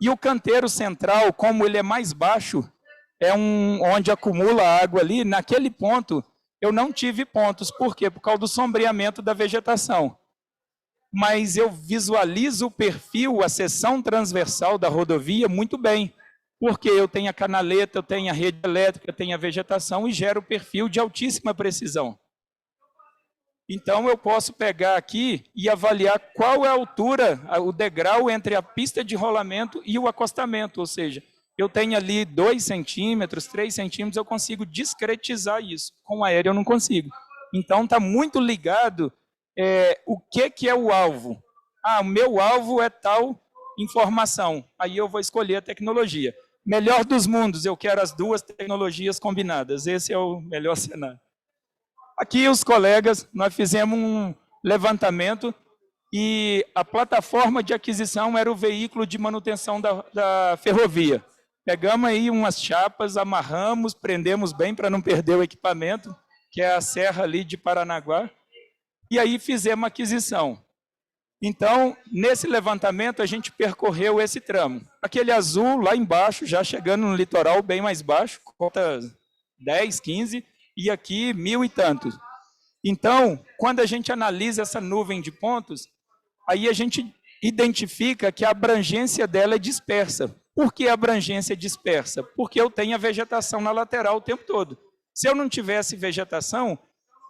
e o canteiro central, como ele é mais baixo, é onde acumula água ali, naquele ponto, eu não tive pontos. Por quê? Por causa do sombreamento da vegetação. Mas eu visualizo o perfil, a seção transversal da rodovia muito bem, porque eu tenho a canaleta, eu tenho a rede elétrica, eu tenho a vegetação e gero perfil de altíssima precisão. Então, eu posso pegar aqui e avaliar qual é a altura, o degrau entre a pista de rolamento e o acostamento, ou seja, eu tenho ali 2 centímetros, 3 centímetros, eu consigo discretizar isso. Com o aéreo eu não consigo. Então, está muito ligado o que é o alvo. Ah, o meu alvo é tal informação. Aí eu vou escolher a tecnologia. Melhor dos mundos, eu quero as duas tecnologias combinadas. Esse é o melhor cenário. Aqui os colegas, nós fizemos um levantamento e a plataforma de aquisição era o veículo de manutenção da ferrovia. Pegamos aí umas chapas, amarramos, prendemos bem para não perder o equipamento, que é a serra ali de Paranaguá, e aí fizemos a aquisição. Então, nesse levantamento, a gente percorreu esse tramo. Aquele azul lá embaixo, já chegando no litoral bem mais baixo, conta 10, 15, e aqui 1.000 e tantos. Então, quando a gente analisa essa nuvem de pontos, aí a gente identifica que a abrangência dela é dispersa. Por que a abrangência é dispersa? Porque eu tenho a vegetação na lateral o tempo todo. Se eu não tivesse vegetação,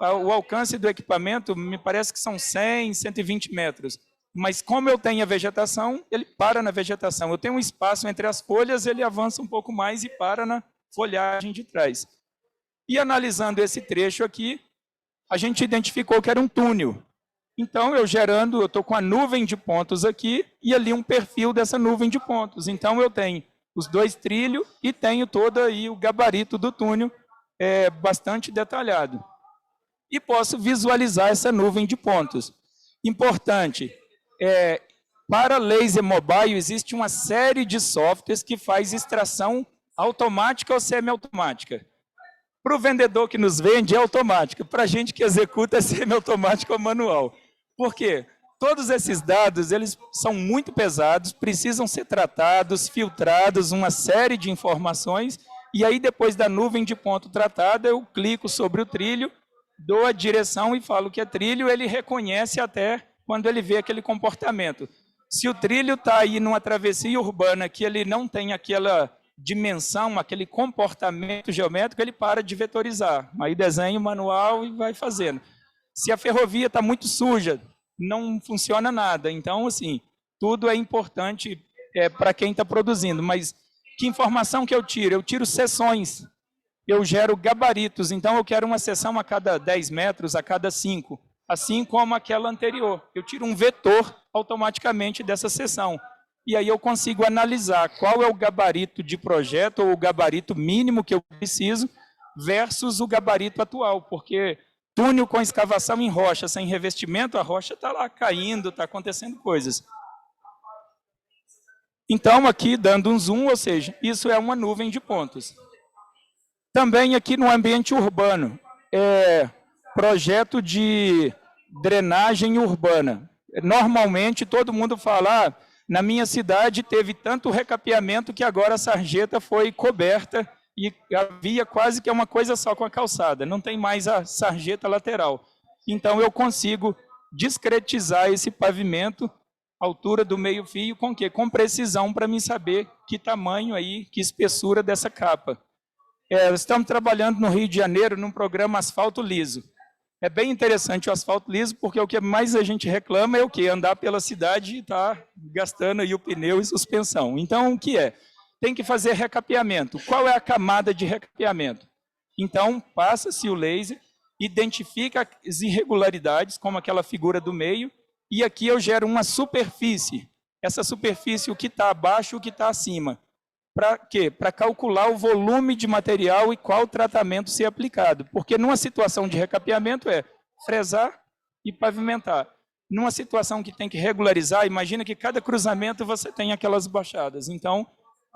o alcance do equipamento me parece que são 100, 120 metros. Mas como eu tenho a vegetação, ele para na vegetação. Eu tenho um espaço entre as folhas, ele avança um pouco mais e para na folhagem de trás. E analisando esse trecho aqui, a gente identificou que era um túnel. Então, eu estou com a nuvem de pontos aqui e ali um perfil dessa nuvem de pontos. Então, eu tenho os 2 trilhos e tenho todo aí o gabarito do túnel bastante detalhado. E posso visualizar essa nuvem de pontos. Importante, para laser mobile existe uma série de softwares que faz extração automática ou semiautomática. Para o vendedor que nos vende é automática, para a gente que executa é semiautomática ou manual. Por quê? Todos esses dados eles são muito pesados, precisam ser tratados, filtrados, uma série de informações, e aí depois da nuvem de ponto tratada, eu clico sobre o trilho, dou a direção e falo que é trilho, ele reconhece até quando ele vê aquele comportamento. Se o trilho está aí numa travessia urbana que ele não tem aquela dimensão, aquele comportamento geométrico, ele para de vetorizar. Aí desenha o manual e vai fazendo. Se a ferrovia está muito suja, não funciona nada. Então, assim, tudo é importante para quem está produzindo. Mas que informação que eu tiro? Eu tiro seções. Eu gero gabaritos. Então, eu quero uma seção a cada 10 metros, a cada 5. Assim como aquela anterior. Eu tiro um vetor automaticamente dessa seção. E aí eu consigo analisar qual é o gabarito de projeto ou o gabarito mínimo que eu preciso versus o gabarito atual, porque túnel com escavação em rocha, sem revestimento, a rocha está lá caindo, está acontecendo coisas. Então, aqui, dando um zoom, ou seja, isso é uma nuvem de pontos. Também aqui no ambiente urbano, projeto de drenagem urbana. Normalmente, todo mundo fala, na minha cidade teve tanto recapeamento que agora a sarjeta foi coberta e havia quase que uma coisa só com a calçada, não tem mais a sarjeta lateral. então eu consigo discretizar esse pavimento, altura do meio-fio, com quê? Com precisão, para mim saber que tamanho aí, que espessura dessa capa. Estamos trabalhando no Rio de Janeiro num programa asfalto liso. É bem interessante o asfalto liso, porque o que mais a gente reclama é o quê? Andar pela cidade e estar gastando aí o pneu e suspensão. Então, o que é? Tem que fazer recapeamento. Qual é a camada de recapeamento? Então, passa-se o laser, identifica as irregularidades, como aquela figura do meio, e aqui eu gero uma superfície. Essa superfície, o que está abaixo e o que está acima. Para quê? Para calcular o volume de material e qual tratamento ser aplicado. Porque numa situação de recapeamento é fresar e pavimentar. Numa situação que tem que regularizar, imagina que cada cruzamento você tem aquelas baixadas. Então,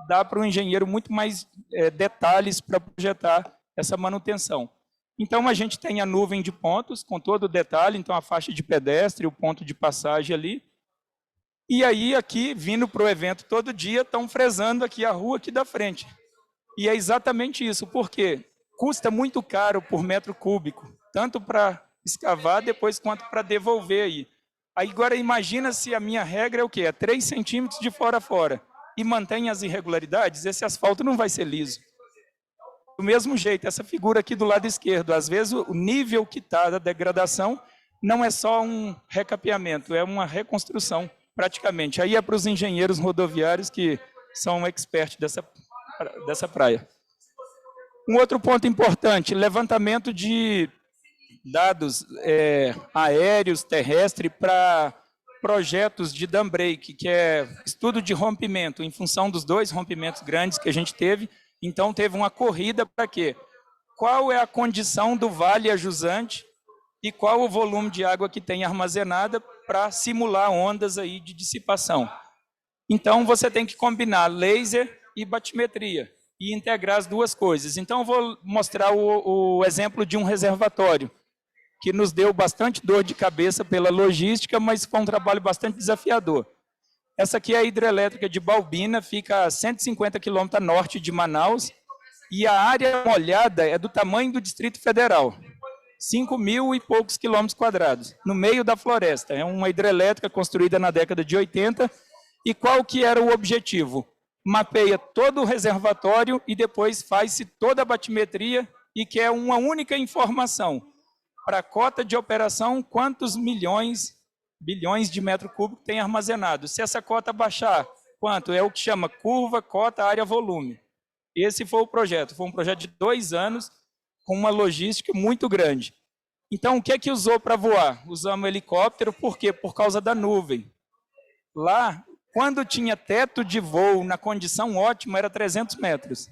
dá para o engenheiro muito mais detalhes para projetar essa manutenção. Então, a gente tem a nuvem de pontos, com todo o detalhe, então a faixa de pedestre, o ponto de passagem ali. E aí, aqui, vindo para o evento todo dia, estão fresando aqui a rua aqui da frente. E é exatamente isso, porque custa muito caro por metro cúbico, tanto para escavar depois quanto para devolver aí. Aí, agora, imagina se a minha regra é o quê? É 3 centímetros de fora a fora. E mantém as irregularidades, esse asfalto não vai ser liso. Do mesmo jeito, essa figura aqui do lado esquerdo, às vezes o nível que está da degradação não é só um recapeamento, é uma reconstrução, praticamente. Aí é para os engenheiros rodoviários que são experts dessa praia. Um outro ponto importante, levantamento de dados aéreos, terrestres, para projetos de dam break, que é estudo de rompimento, em função dos 2 rompimentos grandes que a gente teve. Então, teve uma corrida para quê? Qual é a condição do vale ajusante e qual o volume de água que tem armazenada para simular ondas aí de dissipação. Então, você tem que combinar laser e batimetria e integrar as duas coisas. Então, eu vou mostrar o exemplo de um reservatório, que nos deu bastante dor de cabeça pela logística, mas foi um trabalho bastante desafiador. Essa aqui é a hidrelétrica de Balbina, fica a 150 quilômetros a norte de Manaus, e a área molhada é do tamanho do Distrito Federal, 5.000 e poucos quilômetros quadrados, no meio da floresta. É uma hidrelétrica construída na década de 80, e qual que era o objetivo? Mapeia todo o reservatório e depois faz-se toda a batimetria e quer uma única informação. Para a cota de operação, quantos bilhões de metro cúbico tem armazenado. Se essa cota baixar, quanto? É o que chama curva, cota, área, volume. Esse foi o projeto. Foi um projeto de 2 anos, com uma logística muito grande. Então, o que é que usou para voar? Usamos helicóptero, por quê? Por causa da nuvem. Lá, quando tinha teto de voo na condição ótima, era 300 metros.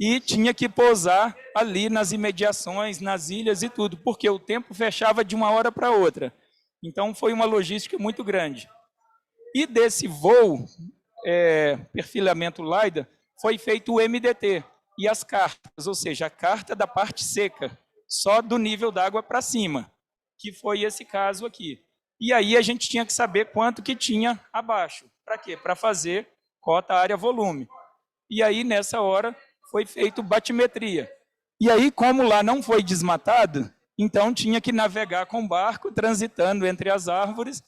E tinha que pousar ali nas imediações, nas ilhas e tudo, porque o tempo fechava de uma hora para outra. Então, foi uma logística muito grande. E desse voo, perfilhamento LiDAR, foi feito o MDT e as cartas, ou seja, a carta da parte seca, só do nível d'água para cima, que foi esse caso aqui. E aí a gente tinha que saber quanto que tinha abaixo. Para quê? Para fazer cota, área, volume. E aí, nessa hora, foi feito batimetria. E aí, como lá não foi desmatado, então tinha que navegar com barco, transitando entre as árvores.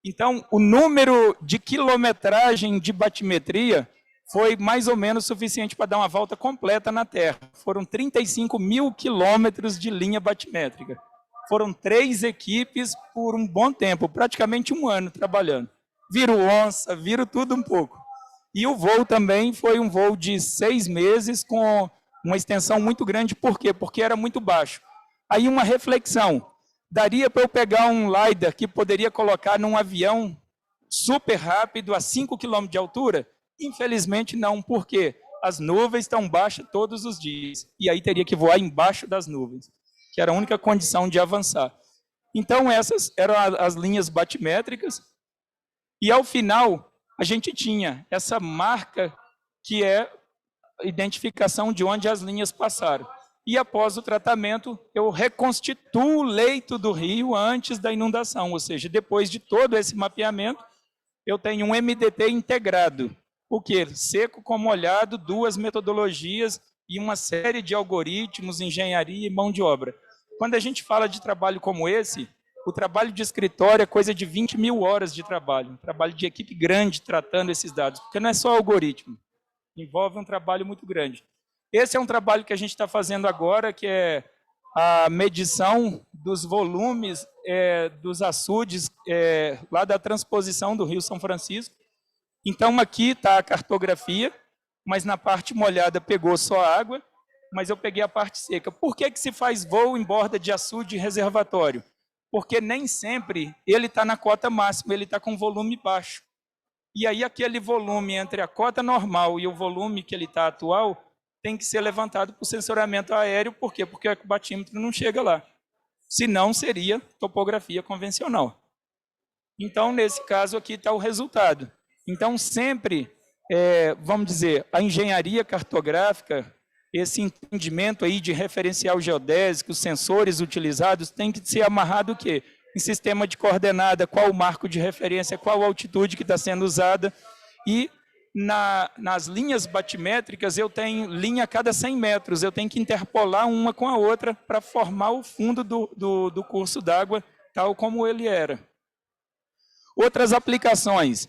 Então, o número de quilometragem de batimetria foi mais ou menos suficiente para dar uma volta completa na Terra. Foram 35.000 quilômetros de linha batimétrica. Foram 3 equipes por um bom tempo, praticamente 1 ano trabalhando. Viram onça, viram tudo um pouco. E o voo também foi um voo de 6 meses com uma extensão muito grande. Por quê? Porque era muito baixo. Aí uma reflexão, daria para eu pegar um LiDAR que poderia colocar num avião super rápido a 5 km de altura? Infelizmente não, porque as nuvens estão baixas todos os dias. E aí teria que voar embaixo das nuvens, que era a única condição de avançar. Então essas eram as linhas batimétricas. E ao final, a gente tinha essa marca que é a identificação de onde as linhas passaram. E após o tratamento, eu reconstituo o leito do rio antes da inundação, ou seja, depois de todo esse mapeamento, eu tenho um MDT integrado. O quê? Seco com molhado, 2 metodologias e uma série de algoritmos, engenharia e mão de obra. Quando a gente fala de trabalho como esse, o trabalho de escritório é coisa de 20 mil horas de trabalho, um trabalho de equipe grande tratando esses dados, porque não é só algoritmo, envolve um trabalho muito grande. Esse é um trabalho que a gente está fazendo agora, que é a medição dos volumes dos açudes lá da transposição do Rio São Francisco. Então, aqui está a cartografia, mas na parte molhada pegou só água, mas eu peguei a parte seca. Por que se faz voo em borda de açude e reservatório? Porque nem sempre ele está na cota máxima, ele está com volume baixo. E aí aquele volume entre a cota normal e o volume que ele está atual tem que ser levantado por sensoramento aéreo. Por quê? Porque o ecobatímetro não chega lá. Senão seria topografia convencional. Então, nesse caso aqui está o resultado. Então, sempre, vamos dizer, a engenharia cartográfica, esse entendimento aí de referencial geodésico, os sensores utilizados, tem que ser amarrado o quê? Em sistema de coordenada, qual o marco de referência, qual a altitude que está sendo usada. E nas linhas batimétricas, eu tenho linha a cada 100 metros, eu tenho que interpolar uma com a outra para formar o fundo do curso d'água, tal como ele era. Outras aplicações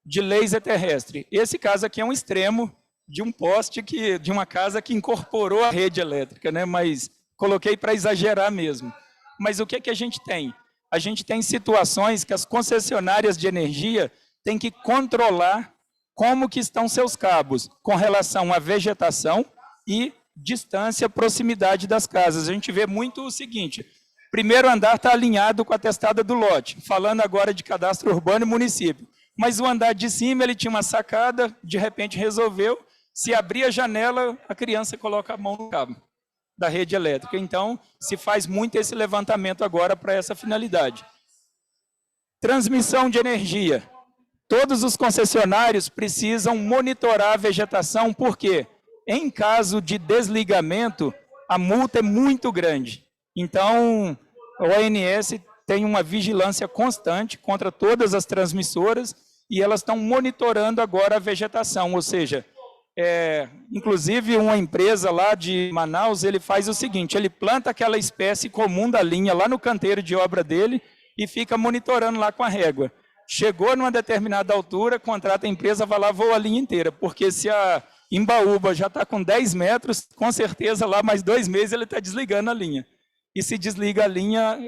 de laser terrestre. Esse caso aqui é um extremo de um poste, de uma casa que incorporou a rede elétrica, né? Mas coloquei para exagerar mesmo. Mas o que a gente tem? A gente tem situações que as concessionárias de energia têm que controlar como que estão seus cabos com relação à vegetação e distância, proximidade das casas. A gente vê muito o seguinte: primeiro andar está alinhado com a testada do lote, falando agora de cadastro urbano e município. Mas o andar de cima, ele tinha uma sacada, de repente resolveu, se abrir a janela, a criança coloca a mão no cabo da rede elétrica. Então, se faz muito esse levantamento agora para essa finalidade. Transmissão de energia. Todos os concessionários precisam monitorar a vegetação, porque em caso de desligamento, a multa é muito grande. Então, a ONS tem uma vigilância constante contra todas as transmissoras e elas estão monitorando agora a vegetação, ou seja, inclusive uma empresa lá de Manaus, ele faz o seguinte: ele planta aquela espécie comum da linha lá no canteiro de obra dele e fica monitorando lá com a régua. Chegou numa determinada altura, contrata a empresa, vai lá, voa a linha inteira, porque se a Embaúba já está com 10 metros, com certeza lá mais 2 meses ele está desligando a linha. E se desliga a linha,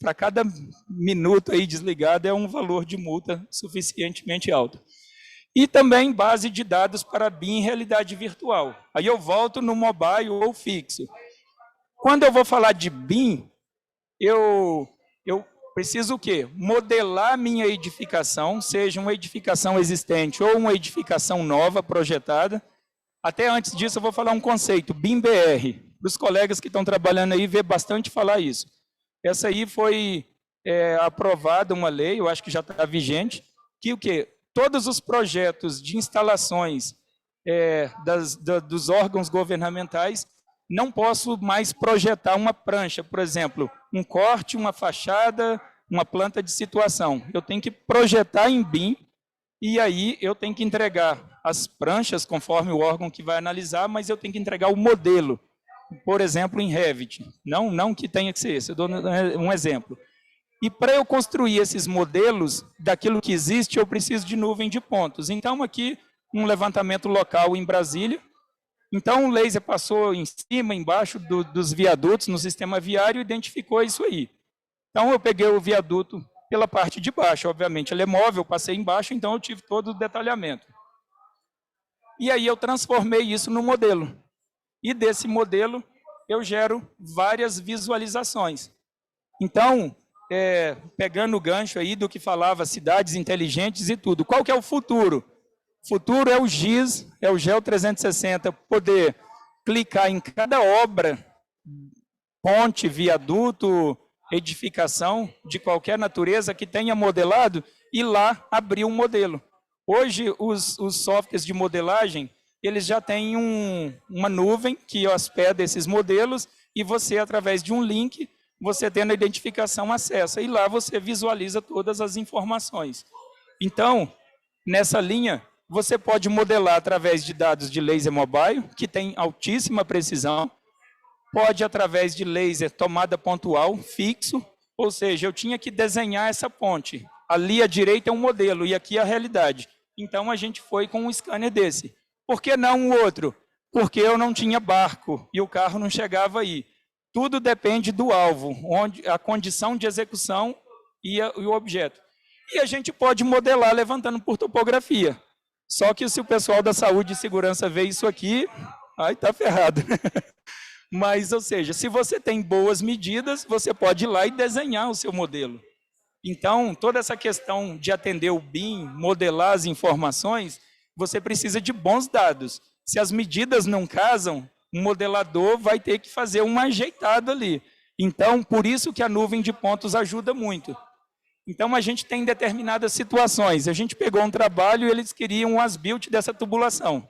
para cada minuto aí desligado é um valor de multa suficientemente alto. E também base de dados para BIM em realidade virtual. Aí eu volto no mobile ou fixo. Quando eu vou falar de BIM, eu preciso o quê? Modelar minha edificação, seja uma edificação existente ou uma edificação nova, projetada. Até antes disso, eu vou falar um conceito, BIM-BR. Para os colegas que estão trabalhando aí, vê bastante falar isso. Essa aí foi aprovada uma lei, eu acho que já está vigente, que o quê? Todos os projetos de instalações dos órgãos governamentais, não posso mais projetar uma prancha, por exemplo, um corte, uma fachada, uma planta de situação. Eu tenho que projetar em BIM e aí eu tenho que entregar as pranchas conforme o órgão que vai analisar, mas eu tenho que entregar o modelo, por exemplo, em Revit. Não que tenha que ser esse, eu dou um exemplo. E para eu construir esses modelos daquilo que existe, eu preciso de nuvem de pontos. Então, aqui, um levantamento local em Brasília. Então, o laser passou em cima, embaixo dos viadutos no sistema viário e identificou isso aí. Então, eu peguei o viaduto pela parte de baixo, obviamente ele é móvel, passei embaixo, então eu tive todo o detalhamento. E aí eu transformei isso no modelo. E desse modelo, eu gero várias visualizações. Então, pegando o gancho aí do que falava, cidades inteligentes e tudo, qual que é o futuro? O futuro é o GIS, é o GEO 360, poder clicar em cada obra, ponte, viaduto, edificação de qualquer natureza que tenha modelado e lá abrir um modelo. Hoje, os softwares de modelagem, eles já têm uma nuvem que hospeda esses modelos e você, através de um link, você tendo a identificação, acessa. E lá você visualiza todas as informações. Então, nessa linha, você pode modelar através de dados de laser mobile, que tem altíssima precisão. pode, através de laser, tomada pontual, fixo, ou seja, eu tinha que desenhar essa ponte. Ali à direita é um modelo e aqui é a realidade. Então, a gente foi com um scanner desse. Por que não o outro? Porque eu não tinha barco e o carro não chegava aí. Tudo depende do alvo, onde a condição de execução e o objeto. E a gente pode modelar levantando por topografia. Só que se o pessoal da saúde e segurança vê isso aqui, aí tá ferrado. Mas, ou seja, se você tem boas medidas, você pode ir lá e desenhar o seu modelo. Então, toda essa questão de atender o BIM, modelar as informações, você precisa de bons dados. Se as medidas não casam, o modelador vai ter que fazer uma ajeitada ali. Então, por isso que a nuvem de pontos ajuda muito. Então, a gente tem determinadas situações. A gente pegou um trabalho e eles queriam um as-built dessa tubulação.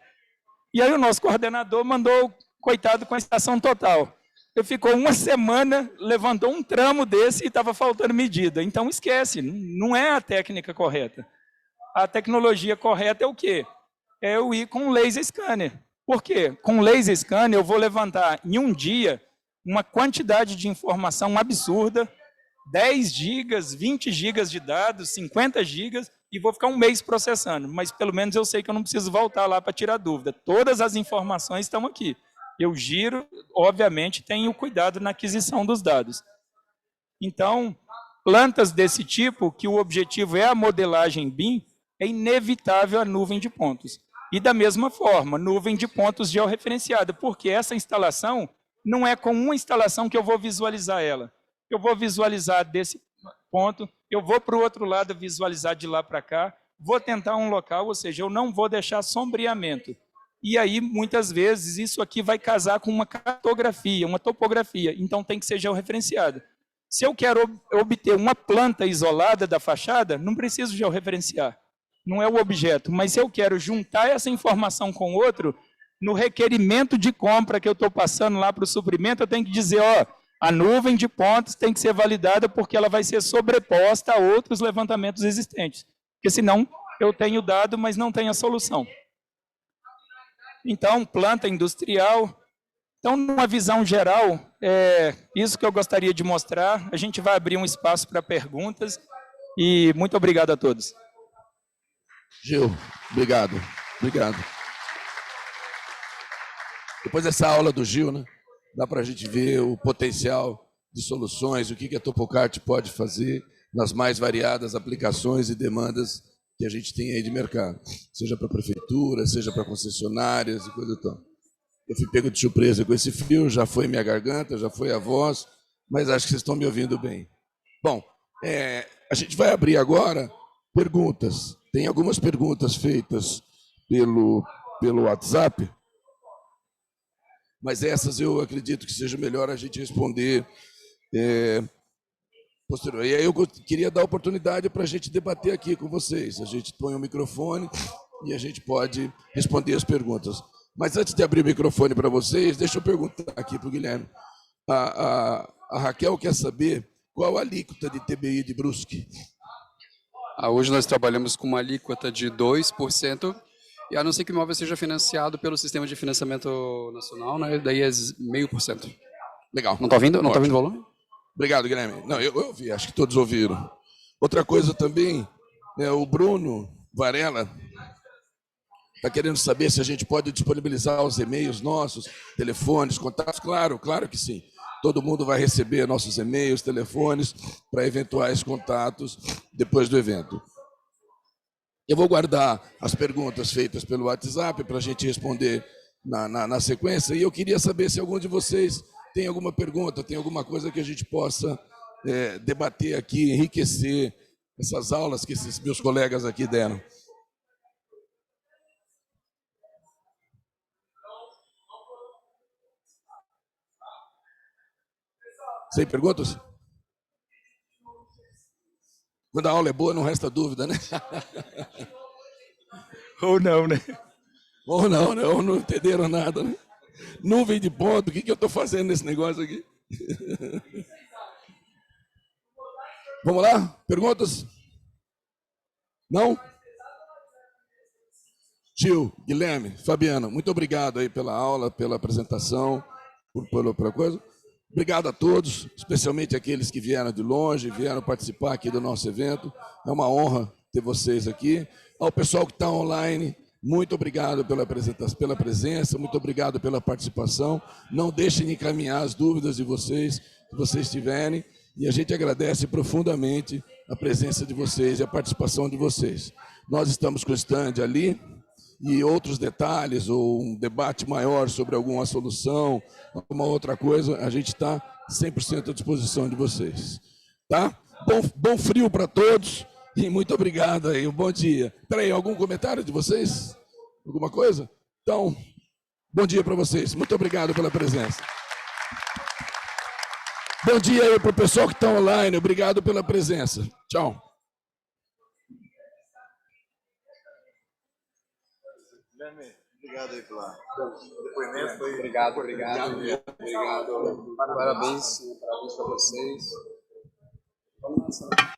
E aí o nosso coordenador mandou, coitado, com a estação total. Ele ficou uma semana, levantou um tramo desse e estava faltando medida. Então, esquece, não é a técnica correta. A tecnologia correta é o quê? É eu ir com laser scanner. Por quê? Com laser scanner eu vou levantar em um dia uma quantidade de informação absurda, 10 gigas, 20 gigas de dados, 50 gigas, e vou ficar um mês processando. Mas pelo menos eu sei que eu não preciso voltar lá para tirar dúvida. Todas as informações estão aqui. Eu giro, obviamente, tenho cuidado na aquisição dos dados. Então, plantas desse tipo, que o objetivo é a modelagem BIM, é inevitável a nuvem de pontos. E da mesma forma, nuvem de pontos georreferenciada, porque essa instalação não é com uma instalação que eu vou visualizar ela. Eu vou visualizar desse ponto, eu vou para o outro lado visualizar de lá para cá, vou tentar um local, ou seja, eu não vou deixar sombreamento. E aí, muitas vezes, isso aqui vai casar com uma cartografia, uma topografia, então tem que ser georreferenciada. Se eu quero obter uma planta isolada da fachada, não preciso georreferenciar, não é o objeto, mas se eu quero juntar essa informação com outro, no requerimento de compra que eu estou passando lá para o suprimento, eu tenho que dizer, ó, a nuvem de pontos tem que ser validada porque ela vai ser sobreposta a outros levantamentos existentes, porque senão eu tenho dado, mas não tenho a solução. Então, planta industrial. Então, numa visão geral, é isso que eu gostaria de mostrar. A gente vai abrir um espaço para perguntas e muito obrigado a todos. Gil, obrigado. Obrigado. Depois dessa aula do Gil, né, dá para a gente ver o potencial de soluções, o que a Topocart pode fazer nas mais variadas aplicações e demandas que a gente tem aí de mercado, seja para a prefeitura, seja para concessionárias e coisa e tal. Eu fui pego de surpresa com esse fio, já foi minha garganta, já foi a voz, mas acho que vocês estão me ouvindo bem. Bom, a gente vai abrir agora perguntas. Tem algumas perguntas feitas pelo WhatsApp, mas essas eu acredito que seja melhor a gente responder posterior. E aí eu queria dar oportunidade para a gente debater aqui com vocês. A gente põe o microfone e a gente pode responder as perguntas. Mas antes de abrir o microfone para vocês, deixa eu perguntar aqui para o Guilherme. A Raquel quer saber qual a alíquota de TBI de Brusque. Hoje nós trabalhamos com uma alíquota de 2%, e a não ser que o imóvel seja financiado pelo Sistema de Financiamento Nacional, né, daí é 0,5%. Legal. Não está ouvindo? Não está ouvindo o volume? Obrigado, Guilherme. Não, eu ouvi, acho que todos ouviram. Outra coisa também, o Bruno Varela está querendo saber se a gente pode disponibilizar os e-mails nossos, telefones, contatos. Claro, claro que sim. Todo mundo vai receber nossos e-mails, telefones, para eventuais contatos depois do evento. Eu vou guardar as perguntas feitas pelo WhatsApp para a gente responder na sequência. E eu queria saber se algum de vocês tem alguma pergunta, tem alguma coisa que a gente possa debater aqui, enriquecer essas aulas que esses meus colegas aqui deram. Sem perguntas? Quando a aula é boa, não resta dúvida, né? Ou não, né? Ou não, né? Ou não entenderam nada, né? Nuvem de ponto, o que eu estou fazendo nesse negócio aqui? Vamos lá? Perguntas? Não? Gil, Guilherme, Fabiana, muito obrigado aí pela aula, pela apresentação. pela coisa. Obrigado a todos, especialmente aqueles que vieram de longe, vieram participar aqui do nosso evento. É uma honra ter vocês aqui. Ao pessoal que está online, muito obrigado pela presença, muito obrigado pela participação. Não deixem de encaminhar as dúvidas de vocês, que vocês tiverem, e a gente agradece profundamente a presença de vocês e a participação de vocês. Nós estamos com o stand ali, e outros detalhes, ou um debate maior sobre alguma solução, alguma outra coisa, a gente está 100% à disposição de vocês. Tá? Bom frio para todos e muito obrigado aí, um bom dia. Espera aí, algum comentário de vocês? Alguma coisa? Então, bom dia para vocês, muito obrigado pela presença. Bom dia aí para o pessoal que está online, obrigado pela presença. Tchau. Obrigado aí pela depoimento. Obrigado. Parabéns para vocês. Vamos lá.